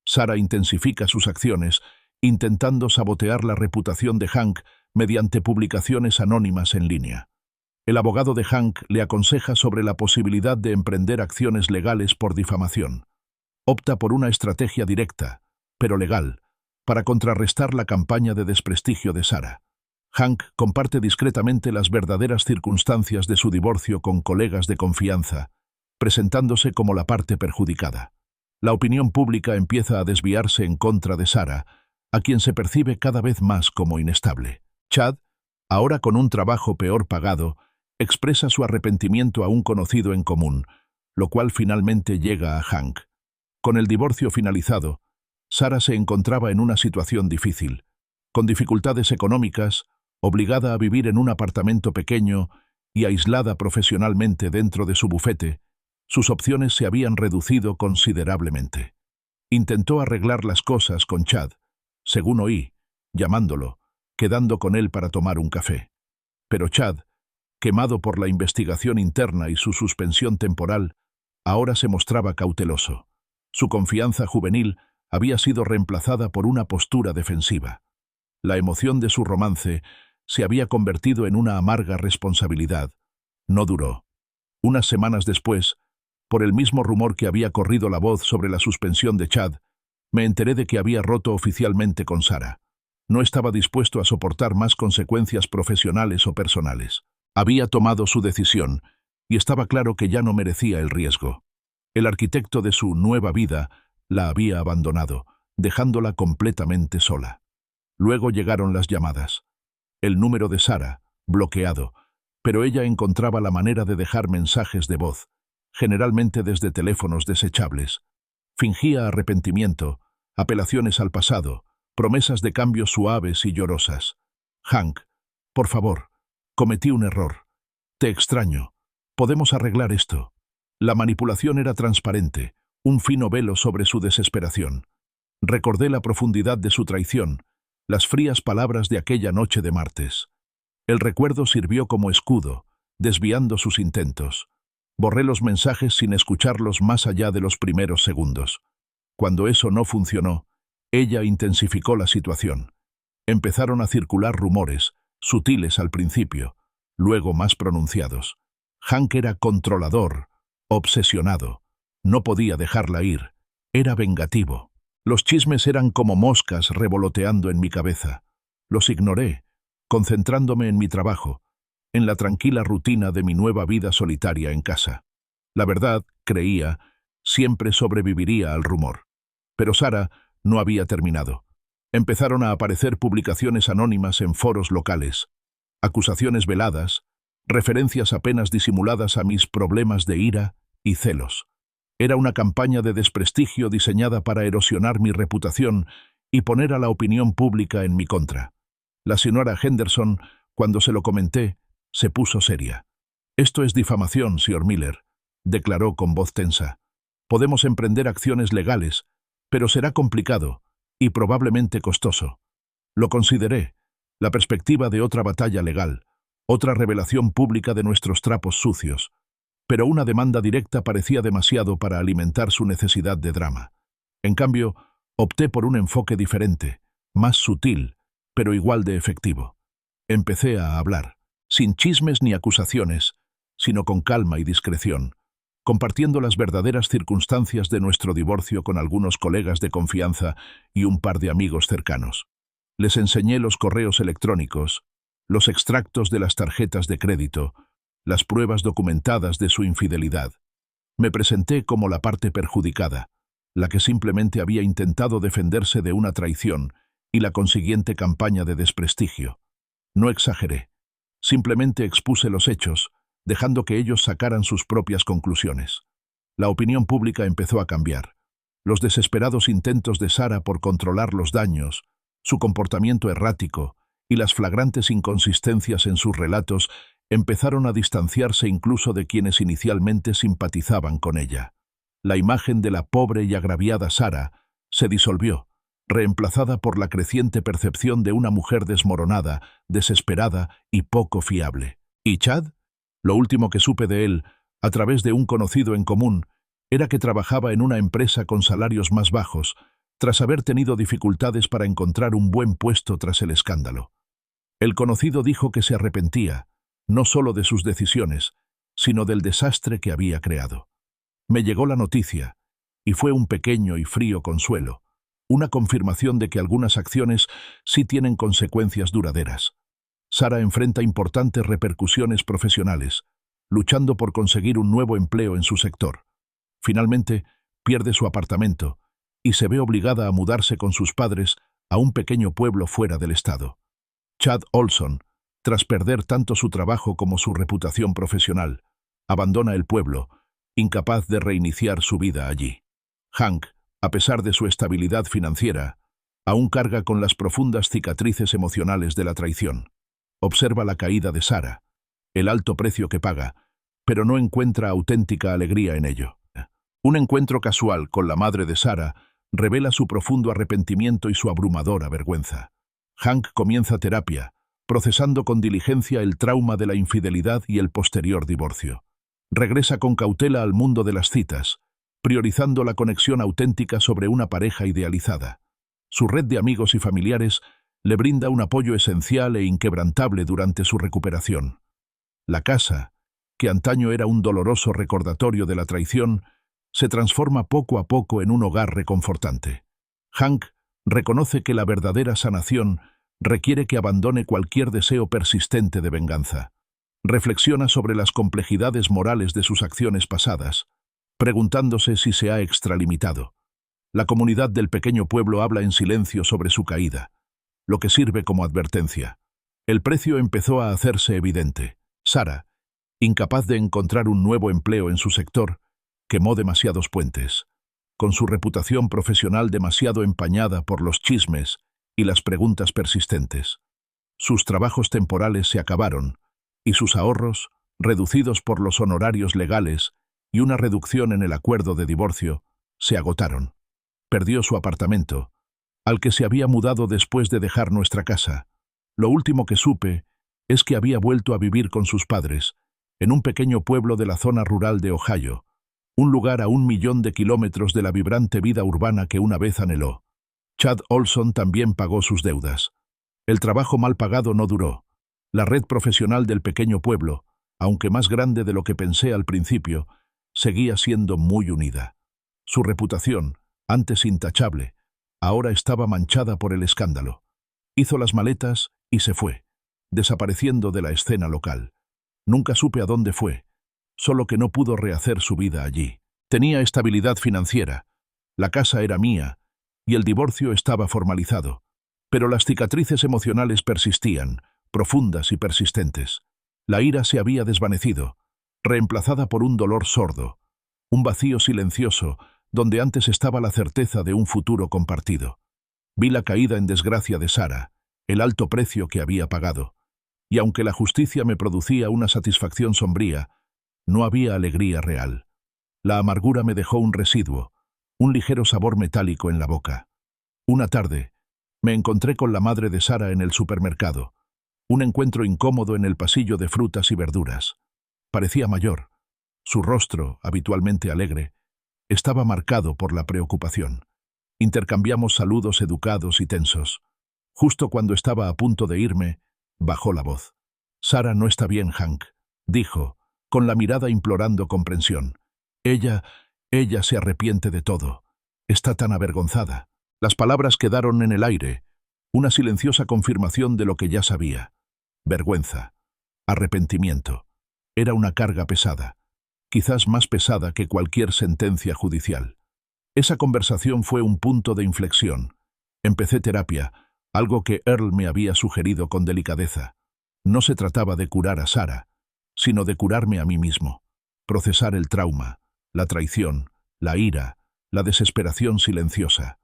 Sara intensifica sus acciones, intentando sabotear la reputación de Hank mediante publicaciones anónimas en línea. El abogado de Hank le aconseja sobre la posibilidad de emprender acciones legales por difamación. Opta por una estrategia directa, pero legal, para contrarrestar la campaña de desprestigio de Sara. Hank comparte discretamente las verdaderas circunstancias de su divorcio con colegas de confianza, presentándose como la parte perjudicada. La opinión pública empieza a desviarse en contra de Sara, a quien se percibe cada vez más como inestable. Chad, ahora con un trabajo peor pagado, expresa su arrepentimiento a un conocido en común, lo cual finalmente llega a Hank. Con el divorcio finalizado, Sara se encontraba en una situación difícil, con dificultades económicas, obligada a vivir en un apartamento pequeño y aislada profesionalmente dentro de su bufete. Sus opciones se habían reducido considerablemente. Intentó arreglar las cosas con Chad, según oí, llamándolo, quedando con él para tomar un café. Pero Chad, quemado por la investigación interna y su suspensión temporal, ahora se mostraba cauteloso. Su confianza juvenil había sido reemplazada por una postura defensiva. La emoción de su romance se había convertido en una amarga responsabilidad. No duró. Unas semanas después, por el mismo rumor que había corrido la voz sobre la suspensión de Chad, me enteré de que había roto oficialmente con Sara. No estaba dispuesto a soportar más consecuencias profesionales o personales. Había tomado su decisión y estaba claro que ya no merecía el riesgo. El arquitecto de su nueva vida la había abandonado, dejándola completamente sola. Luego llegaron las llamadas. El número de Sara, bloqueado, pero ella encontraba la manera de dejar mensajes de voz, generalmente desde teléfonos desechables. Fingía arrepentimiento, apelaciones al pasado, promesas de cambio suaves y llorosas. Hank, por favor, cometí un error. Te extraño. Podemos arreglar esto. La manipulación era transparente, un fino velo sobre su desesperación. Recordé la profundidad de su traición, las frías palabras de aquella noche de martes. El recuerdo sirvió como escudo, desviando sus intentos. Borré los mensajes sin escucharlos más allá de los primeros segundos. Cuando eso no funcionó, ella intensificó la situación. Empezaron a circular rumores, sutiles al principio, luego más pronunciados. Hank era controlador, obsesionado. No podía dejarla ir. Era vengativo. Los chismes eran como moscas revoloteando en mi cabeza. Los ignoré, concentrándome en mi trabajo, en la tranquila rutina de mi nueva vida solitaria en casa. La verdad, creía, siempre sobreviviría al rumor. Pero Sara no había terminado. Empezaron a aparecer publicaciones anónimas en foros locales, acusaciones veladas, referencias apenas disimuladas a mis problemas de ira y celos. Era una campaña de desprestigio diseñada para erosionar mi reputación y poner a la opinión pública en mi contra. La señora Henderson, cuando se lo comenté, se puso seria. «Esto es difamación, Sr. Miller», declaró con voz tensa. «Podemos emprender acciones legales, pero será complicado y probablemente costoso». Lo consideré. La perspectiva de otra batalla legal, otra revelación pública de nuestros trapos sucios. Pero una demanda directa parecía demasiado para alimentar su necesidad de drama. En cambio, opté por un enfoque diferente, más sutil, pero igual de efectivo. Empecé a hablar, sin chismes ni acusaciones, sino con calma y discreción, compartiendo las verdaderas circunstancias de nuestro divorcio con algunos colegas de confianza y un par de amigos cercanos. Les enseñé los correos electrónicos, los extractos de las tarjetas de crédito, las pruebas documentadas de su infidelidad. Me presenté como la parte perjudicada, la que simplemente había intentado defenderse de una traición y la consiguiente campaña de desprestigio. No exageré, simplemente expuse los hechos, dejando que ellos sacaran sus propias conclusiones. La opinión pública empezó a cambiar. Los desesperados intentos de Sara por controlar los daños, su comportamiento errático y las flagrantes inconsistencias en sus relatos empezaron a distanciarse incluso de quienes inicialmente simpatizaban con ella. La imagen de la pobre y agraviada Sara se disolvió, reemplazada por la creciente percepción de una mujer desmoronada, desesperada y poco fiable. ¿Y Chad? Lo último que supe de él, a través de un conocido en común, era que trabajaba en una empresa con salarios más bajos, tras haber tenido dificultades para encontrar un buen puesto tras el escándalo. El conocido dijo que se arrepentía, no solo de sus decisiones, sino del desastre que había creado. Me llegó la noticia, y fue un pequeño y frío consuelo, una confirmación de que algunas acciones sí tienen consecuencias duraderas. Sara enfrenta importantes repercusiones profesionales, luchando por conseguir un nuevo empleo en su sector. Finalmente, pierde su apartamento y se ve obligada a mudarse con sus padres a un pequeño pueblo fuera del estado. Chad Olson, tras perder tanto su trabajo como su reputación profesional, abandona el pueblo, incapaz de reiniciar su vida allí. Hank, a pesar de su estabilidad financiera, aún carga con las profundas cicatrices emocionales de la traición. Observa la caída de Sara, el alto precio que paga, pero no encuentra auténtica alegría en ello. Un encuentro casual con la madre de Sara revela su profundo arrepentimiento y su abrumadora vergüenza. Hank comienza terapia, procesando con diligencia el trauma de la infidelidad y el posterior divorcio. Regresa con cautela al mundo de las citas, priorizando la conexión auténtica sobre una pareja idealizada. Su red de amigos y familiares le brinda un apoyo esencial e inquebrantable durante su recuperación. La casa, que antaño era un doloroso recordatorio de la traición, se transforma poco a poco en un hogar reconfortante. Hank reconoce que la verdadera sanación requiere que abandone cualquier deseo persistente de venganza. Reflexiona sobre las complejidades morales de sus acciones pasadas, preguntándose si se ha extralimitado. La comunidad del pequeño pueblo habla en silencio sobre su caída, lo que sirve como advertencia. El precio empezó a hacerse evidente. Sarah, incapaz de encontrar un nuevo empleo en su sector, quemó demasiados puentes. Con su reputación profesional demasiado empañada por los chismes y las preguntas persistentes. Sus trabajos temporales se acabaron, y sus ahorros, reducidos por los honorarios legales y una reducción en el acuerdo de divorcio, se agotaron. Perdió su apartamento, al que se había mudado después de dejar nuestra casa. Lo último que supe es que había vuelto a vivir con sus padres, en un pequeño pueblo de la zona rural de Ohio, un lugar a 1.000.000 de kilómetros de la vibrante vida urbana que una vez anheló. Chad Olson también pagó sus deudas. El trabajo mal pagado no duró. La red profesional del pequeño pueblo, aunque más grande de lo que pensé al principio, seguía siendo muy unida. Su reputación, antes intachable, ahora estaba manchada por el escándalo. Hizo las maletas y se fue, desapareciendo de la escena local. Nunca supe a dónde fue, solo que no pudo rehacer su vida allí. Tenía estabilidad financiera, la casa era mía y el divorcio estaba formalizado, pero las cicatrices emocionales persistían, profundas y persistentes. La ira se había desvanecido, reemplazada por un dolor sordo, un vacío silencioso donde antes estaba la certeza de un futuro compartido. Vi la caída en desgracia de Sarah, el alto precio que había pagado, y aunque la justicia me producía una satisfacción sombría, no había alegría real. La amargura me dejó un residuo, un ligero sabor metálico en la boca. Una tarde, me encontré con la madre de Sarah en el supermercado, un encuentro incómodo en el pasillo de frutas y verduras. Parecía mayor. Su rostro, habitualmente alegre, estaba marcado por la preocupación. Intercambiamos saludos educados y tensos. Justo cuando estaba a punto de irme, bajó la voz. «Sarah no está bien, Hank», dijo, con la mirada implorando comprensión. Ella se arrepiente de todo. Está tan avergonzada». Las palabras quedaron en el aire, una silenciosa confirmación de lo que ya sabía. Vergüenza, arrepentimiento. Era una carga pesada, quizás más pesada que cualquier sentencia judicial. Esa conversación fue un punto de inflexión. Empecé terapia, algo que Earl me había sugerido con delicadeza. No se trataba de curar a Sarah, sino de curarme a mí mismo. Procesar el trauma, la traición, la ira, la desesperación silenciosa.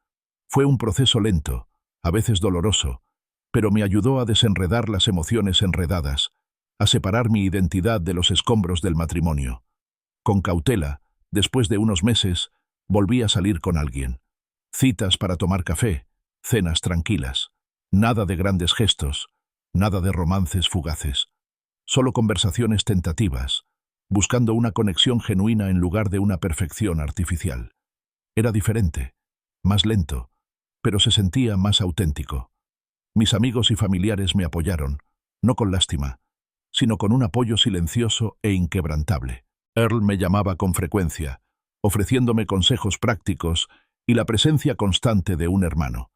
Fue un proceso lento, a veces doloroso, pero me ayudó a desenredar las emociones enredadas, a separar mi identidad de los escombros del matrimonio. Con cautela, después de unos meses, volví a salir con alguien. Citas para tomar café, cenas tranquilas. Nada de grandes gestos, nada de romances fugaces. Solo conversaciones tentativas, buscando una conexión genuina en lugar de una perfección artificial. Era diferente, más lento, pero se sentía más auténtico. Mis amigos y familiares me apoyaron, no con lástima, sino con un apoyo silencioso e inquebrantable. Earl me llamaba con frecuencia, ofreciéndome consejos prácticos y la presencia constante de un hermano.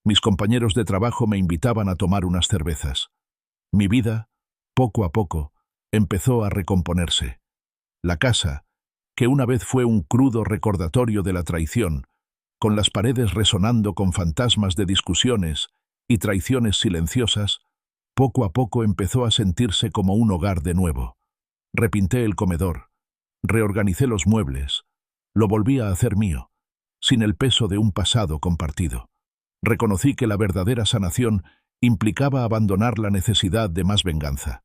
Mis compañeros de trabajo me invitaban a tomar unas cervezas. Mi vida, poco a poco, empezó a recomponerse. La casa, que una vez fue un crudo recordatorio de la traición, con las paredes resonando con fantasmas de discusiones y traiciones silenciosas, poco a poco empezó a sentirse como un hogar de nuevo. Repinté el comedor, reorganicé los muebles, lo volví a hacer mío, sin el peso de un pasado compartido. Reconocí que la verdadera sanación implicaba abandonar la necesidad de más venganza.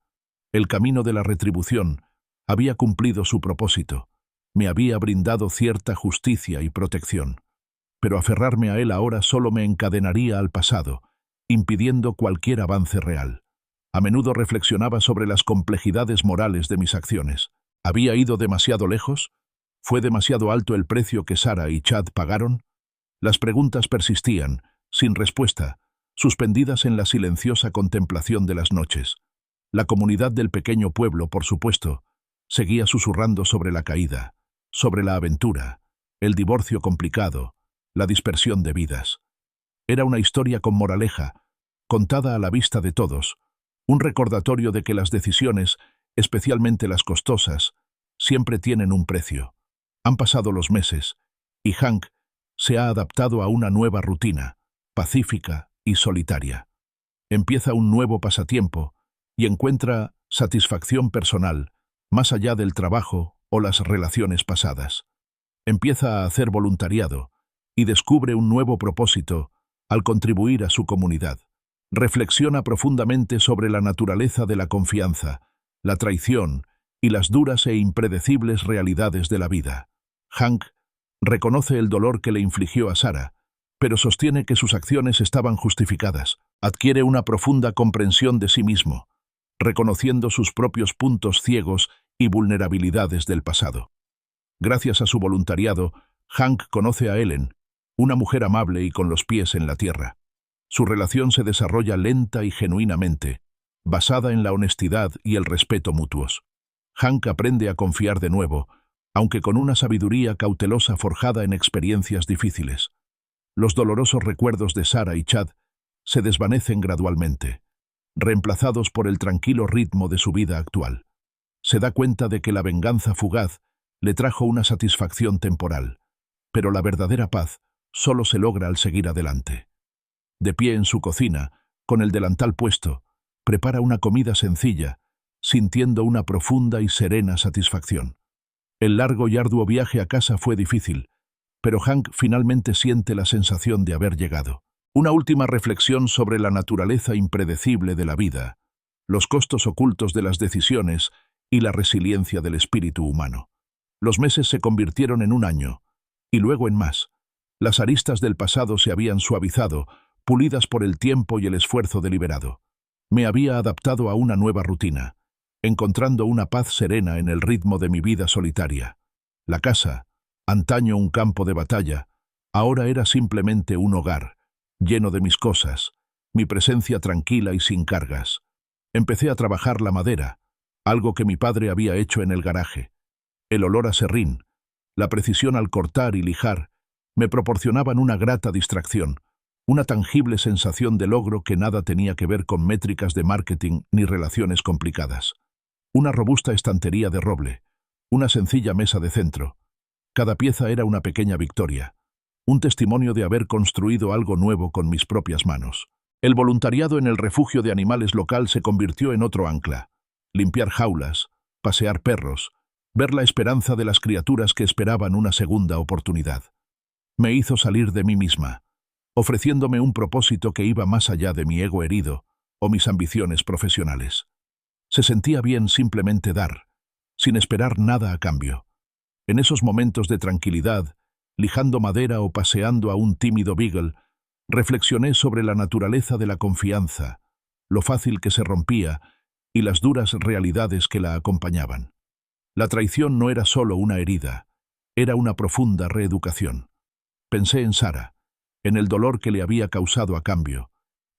El camino de la retribución había cumplido su propósito, me había brindado cierta justicia y protección. Pero aferrarme a él ahora solo me encadenaría al pasado, impidiendo cualquier avance real. A menudo reflexionaba sobre las complejidades morales de mis acciones. ¿Había ido demasiado lejos? ¿Fue demasiado alto el precio que Sarah y Chad pagaron? Las preguntas persistían, sin respuesta, suspendidas en la silenciosa contemplación de las noches. La comunidad del pequeño pueblo, por supuesto, Seguía susurrando sobre la caída, sobre la aventura, el divorcio complicado, la dispersión de vidas. Era una historia con moraleja, contada a la vista de todos, un recordatorio de que las decisiones, especialmente las costosas, siempre tienen un precio. Han pasado los meses, y Hank se ha adaptado a una nueva rutina, pacífica y solitaria. Empieza un nuevo pasatiempo y encuentra satisfacción personal, más allá del trabajo o las relaciones pasadas. Empieza a hacer voluntariado y descubre un nuevo propósito al contribuir a su comunidad. Reflexiona profundamente sobre la naturaleza de la confianza, la traición y las duras e impredecibles realidades de la vida. Hank reconoce el dolor que le infligió a Sarah, pero sostiene que sus acciones estaban justificadas. Adquiere una profunda comprensión de sí mismo, reconociendo sus propios puntos ciegos y vulnerabilidades del pasado. Gracias a su voluntariado, Hank conoce a Ellen, una mujer amable y con los pies en la tierra. Su relación se desarrolla lenta y genuinamente, basada en la honestidad y el respeto mutuos. Hank aprende a confiar de nuevo, aunque con una sabiduría cautelosa forjada en experiencias difíciles. Los dolorosos recuerdos de Sarah y Chad se desvanecen gradualmente, reemplazados por el tranquilo ritmo de su vida actual. Se da cuenta de que la venganza fugaz le trajo una satisfacción temporal, pero la verdadera paz solo se logra al seguir adelante. De pie en su cocina, con el delantal puesto, prepara una comida sencilla, sintiendo una profunda y serena satisfacción. El largo y arduo viaje a casa fue difícil, pero Hank finalmente siente la sensación de haber llegado. Una última reflexión sobre la naturaleza impredecible de la vida, los costos ocultos de las decisiones y la resiliencia del espíritu humano. Los meses se convirtieron en un año, y luego en más. Las aristas del pasado se habían suavizado, pulidas por el tiempo y el esfuerzo deliberado. Me había adaptado a una nueva rutina, encontrando una paz serena en el ritmo de mi vida solitaria. La casa, antaño un campo de batalla, ahora era simplemente un hogar, lleno de mis cosas, mi presencia tranquila y sin cargas. Empecé a trabajar la madera, algo que mi padre había hecho en el garaje. El olor a serrín, la precisión al cortar y lijar, me proporcionaban una grata distracción, una tangible sensación de logro que nada tenía que ver con métricas de marketing ni relaciones complicadas. Una robusta estantería de roble, una sencilla mesa de centro. Cada pieza era una pequeña victoria, un testimonio de haber construido algo nuevo con mis propias manos. El voluntariado en el refugio de animales local se convirtió en otro ancla. Limpiar jaulas, pasear perros, ver la esperanza de las criaturas que esperaban una segunda oportunidad. Me hizo salir de mí misma, ofreciéndome un propósito que iba más allá de mi ego herido o mis ambiciones profesionales. Se sentía bien simplemente dar, sin esperar nada a cambio. En esos momentos de tranquilidad, lijando madera o paseando a un tímido beagle, reflexioné sobre la naturaleza de la confianza, lo fácil que se rompía y las duras realidades que la acompañaban. La traición no era solo una herida, era una profunda reeducación. Pensé en Sarah, en el dolor que le había causado a cambio,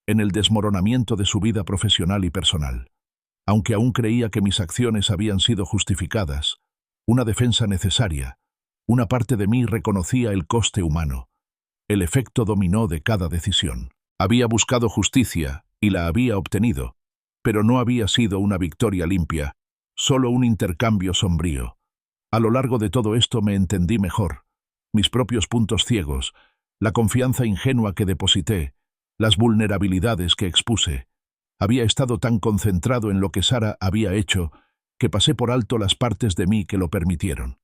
en el desmoronamiento de su vida profesional y personal. Aunque aún creía que mis acciones habían sido justificadas, una defensa necesaria, una parte de mí reconocía el coste humano, el efecto dominó de cada decisión. Había buscado justicia y la había obtenido, pero no había sido una victoria limpia, solo un intercambio sombrío. A lo largo de todo esto me entendí mejor, mis propios puntos ciegos, la confianza ingenua que deposité, las vulnerabilidades que expuse. Había estado tan concentrado en lo que Sarah había hecho que pasé por alto las partes de mí que lo permitieron.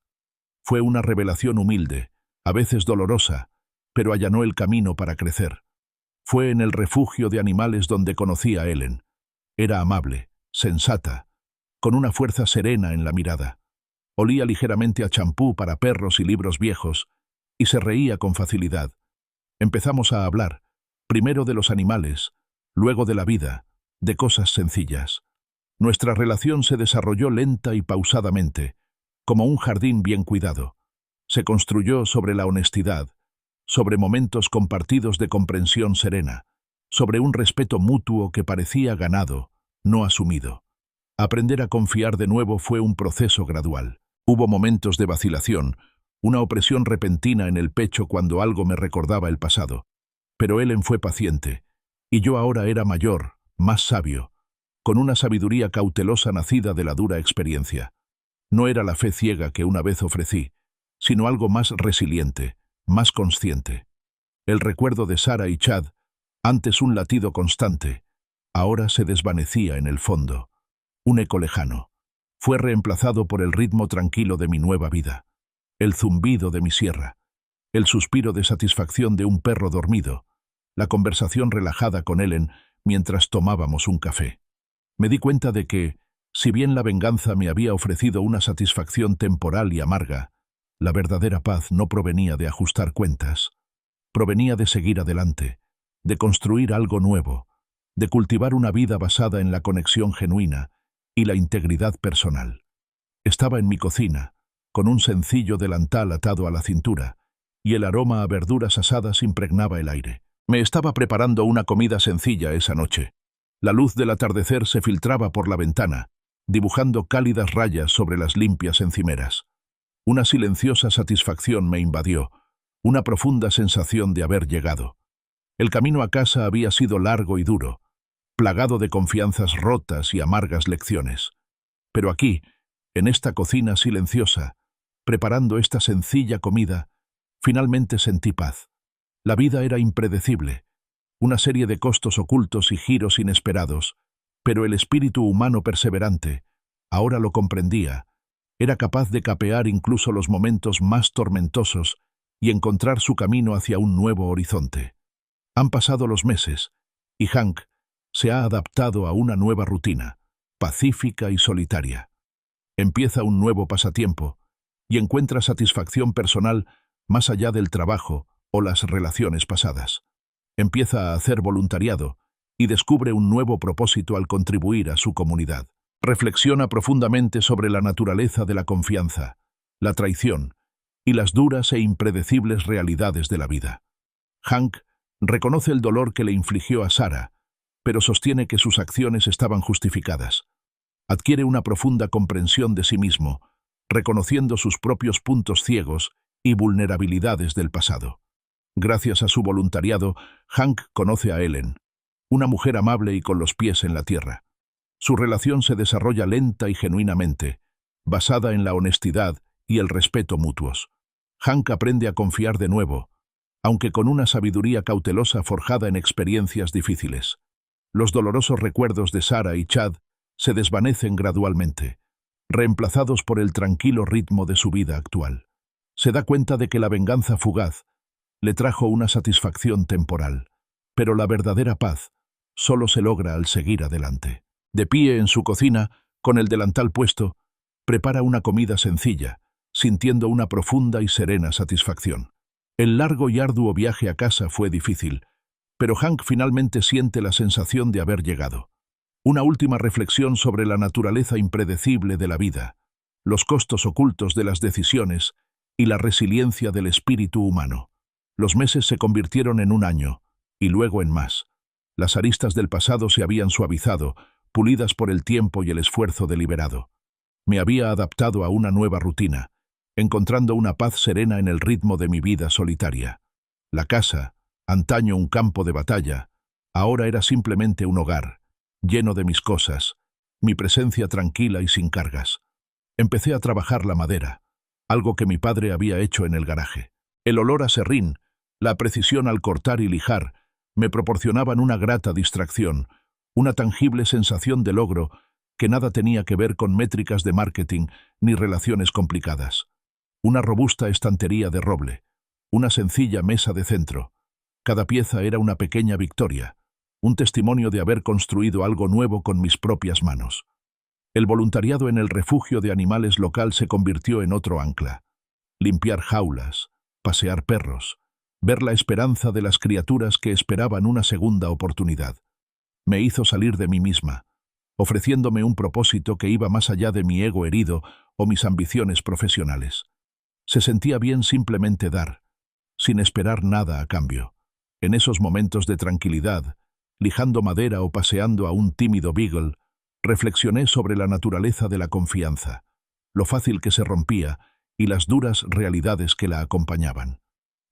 Fue una revelación humilde, a veces dolorosa, pero allanó el camino para crecer. Fue en el refugio de animales donde conocí a Ellen. Era amable, sensata, con una fuerza serena en la mirada. Olía ligeramente a champú para perros y libros viejos, y se reía con facilidad. Empezamos a hablar, primero de los animales, luego de la vida, de cosas sencillas. Nuestra relación se desarrolló lenta y pausadamente, como un jardín bien cuidado. Se construyó sobre la honestidad, sobre momentos compartidos de comprensión serena, sobre un respeto mutuo que parecía ganado, no asumido. Aprender a confiar de nuevo fue un proceso gradual. Hubo momentos de vacilación, una opresión repentina en el pecho cuando algo me recordaba el pasado. Pero Ellen fue paciente, y yo ahora era mayor, más sabio, con una sabiduría cautelosa nacida de la dura experiencia. No era la fe ciega que una vez ofrecí, sino algo más resiliente, más consciente. El recuerdo de Sara y Chad, antes un latido constante, ahora se desvanecía en el fondo. Un eco lejano. Fue reemplazado por el ritmo tranquilo de mi nueva vida, el zumbido de mi sierra, el suspiro de satisfacción de un perro dormido, la conversación relajada con Ellen mientras tomábamos un café. Me di cuenta de que, si bien la venganza me había ofrecido una satisfacción temporal y amarga, la verdadera paz no provenía de ajustar cuentas, provenía de seguir adelante, de construir algo nuevo, de cultivar una vida basada en la conexión genuina y la integridad personal. Estaba en mi cocina, con un sencillo delantal atado a la cintura, y el aroma a verduras asadas impregnaba el aire. Me estaba preparando una comida sencilla esa noche. La luz del atardecer se filtraba por la ventana, dibujando cálidas rayas sobre las limpias encimeras. Una silenciosa satisfacción me invadió, una profunda sensación de haber llegado. El camino a casa había sido largo y duro, plagado de confianzas rotas y amargas lecciones. Pero aquí, en esta cocina silenciosa, preparando esta sencilla comida, finalmente sentí paz. La vida era impredecible, una serie de costos ocultos y giros inesperados, pero el espíritu humano perseverante, ahora lo comprendía, era capaz de capear incluso los momentos más tormentosos y encontrar su camino hacia un nuevo horizonte. Han pasado los meses, y Hank se ha adaptado a una nueva rutina, pacífica y solitaria. Empieza un nuevo pasatiempo y encuentra satisfacción personal más allá del trabajo o las relaciones pasadas. Empieza a hacer voluntariado y descubre un nuevo propósito al contribuir a su comunidad. Reflexiona profundamente sobre la naturaleza de la confianza, la traición y las duras e impredecibles realidades de la vida. Hank reconoce el dolor que le infligió a Sara, pero sostiene que sus acciones estaban justificadas. Adquiere una profunda comprensión de sí mismo, reconociendo sus propios puntos ciegos y vulnerabilidades del pasado. Gracias a su voluntariado, Hank conoce a Ellen, una mujer amable y con los pies en la tierra. Su relación se desarrolla lenta y genuinamente, basada en la honestidad y el respeto mutuos. Hank aprende a confiar de nuevo, aunque con una sabiduría cautelosa forjada en experiencias difíciles. Los dolorosos recuerdos de Sara y Chad se desvanecen gradualmente, reemplazados por el tranquilo ritmo de su vida actual. Se da cuenta de que la venganza fugaz le trajo una satisfacción temporal, pero la verdadera paz solo se logra al seguir adelante. De pie en su cocina, con el delantal puesto, prepara una comida sencilla, sintiendo una profunda y serena satisfacción. El largo y arduo viaje a casa fue difícil, pero Hank finalmente siente la sensación de haber llegado. Una última reflexión sobre la naturaleza impredecible de la vida, los costos ocultos de las decisiones y la resiliencia del espíritu humano. Los meses se convirtieron en un año, y luego en más. Las aristas del pasado se habían suavizado, pulidas por el tiempo y el esfuerzo deliberado. Me había adaptado a una nueva rutina, encontrando una paz serena en el ritmo de mi vida solitaria. La casa, antaño un campo de batalla, ahora era simplemente un hogar, lleno de mis cosas, mi presencia tranquila y sin cargas. Empecé a trabajar la madera, algo que mi padre había hecho en el garaje. El olor a serrín, la precisión al cortar y lijar, me proporcionaban una grata distracción, una tangible sensación de logro que nada tenía que ver con métricas de marketing ni relaciones complicadas. Una robusta estantería de roble, una sencilla mesa de centro. Cada pieza era una pequeña victoria, un testimonio de haber construido algo nuevo con mis propias manos. El voluntariado en el refugio de animales local se convirtió en otro ancla. Limpiar jaulas, pasear perros, ver la esperanza de las criaturas que esperaban una segunda oportunidad. Me hizo salir de mí misma, ofreciéndome un propósito que iba más allá de mi ego herido o mis ambiciones profesionales. Se sentía bien simplemente dar, sin esperar nada a cambio. En esos momentos de tranquilidad, lijando madera o paseando a un tímido beagle, Reflexioné sobre la naturaleza de la confianza, lo fácil que se rompía y las duras realidades que la acompañaban.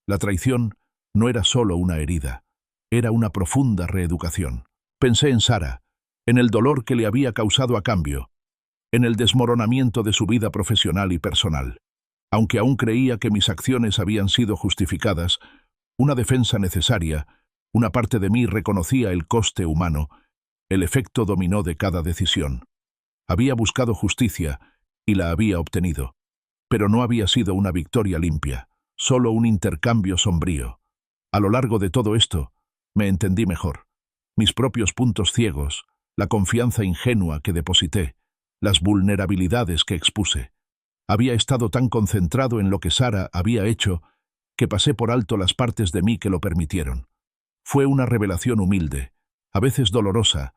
La traición no era solo una herida, era una profunda reeducación. Pensé en Sara, en el dolor que le había causado a cambio, en el desmoronamiento de su vida profesional y personal. Aunque aún creía que mis acciones habían sido justificadas, una defensa necesaria, una parte de mí reconocía el coste humano, el efecto dominó de cada decisión. Había buscado justicia y la había obtenido, pero no había sido una victoria limpia, solo un intercambio sombrío. A lo largo de todo esto, me entendí mejor. Mis propios puntos ciegos, la confianza ingenua que deposité, las vulnerabilidades que expuse. Había estado tan concentrado en lo que Sara había hecho que pasé por alto las partes de mí que lo permitieron. Fue una revelación humilde, a veces dolorosa,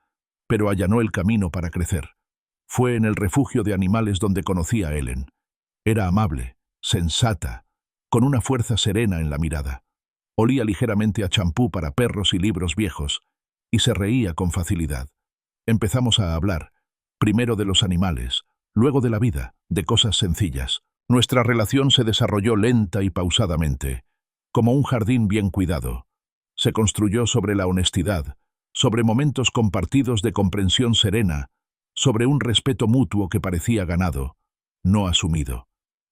pero allanó el camino para crecer. Fue en el refugio de animales donde conocí a Ellen. Era amable, sensata, con una fuerza serena en la mirada. Olía ligeramente a champú para perros y libros viejos, y se reía con facilidad. Empezamos a hablar, primero de los animales, luego de la vida, de cosas sencillas. Nuestra relación se desarrolló lenta y pausadamente, como un jardín bien cuidado. Se construyó sobre la honestidad, sobre momentos compartidos de comprensión serena, sobre un respeto mutuo que parecía ganado, no asumido.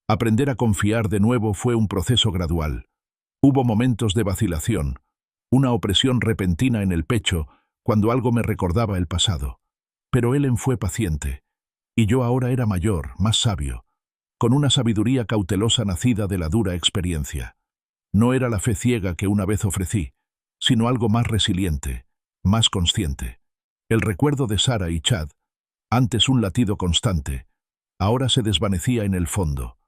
Aprender a confiar de nuevo fue un proceso gradual. Hubo momentos de vacilación, una opresión repentina en el pecho cuando algo me recordaba el pasado. Pero Ellen fue paciente, y yo ahora era mayor, más sabio, con una sabiduría cautelosa nacida de la dura experiencia. No era la fe ciega que una vez ofrecí, sino algo más resiliente, más consciente. El recuerdo de Sara y Chad, antes un latido constante, ahora se desvanecía en el fondo,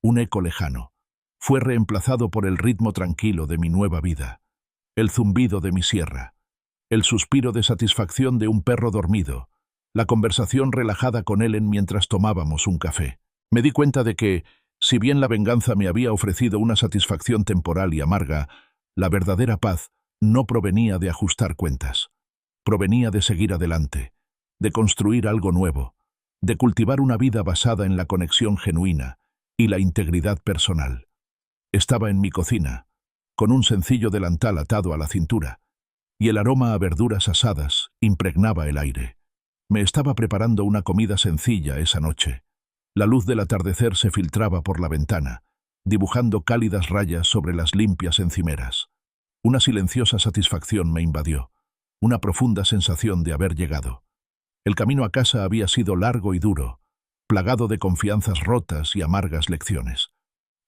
un eco lejano. Fue reemplazado por el ritmo tranquilo de mi nueva vida, el zumbido de mi sierra, el suspiro de satisfacción de un perro dormido, la conversación relajada con Ellen mientras tomábamos un café. Me di cuenta de que, si bien la venganza me había ofrecido una satisfacción temporal y amarga, la verdadera paz no provenía de ajustar cuentas. Provenía de seguir adelante, de construir algo nuevo, de cultivar una vida basada en la conexión genuina y la integridad personal. Estaba en mi cocina, con un sencillo delantal atado a la cintura, y el aroma a verduras asadas impregnaba el aire. Me estaba preparando una comida sencilla esa noche. La luz del atardecer se filtraba por la ventana, dibujando cálidas rayas sobre las limpias encimeras. Una silenciosa satisfacción me invadió, una profunda sensación de haber llegado. El camino a casa había sido largo y duro, plagado de confianzas rotas y amargas lecciones.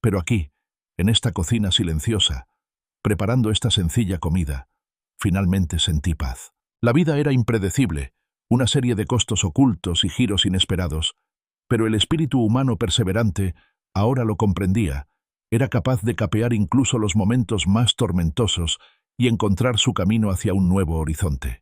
Pero aquí, en esta cocina silenciosa, preparando esta sencilla comida, finalmente sentí paz. La vida era impredecible, una serie de costos ocultos y giros inesperados, pero el espíritu humano perseverante ahora lo comprendía, era capaz de capear incluso los momentos más tormentosos y encontrar su camino hacia un nuevo horizonte.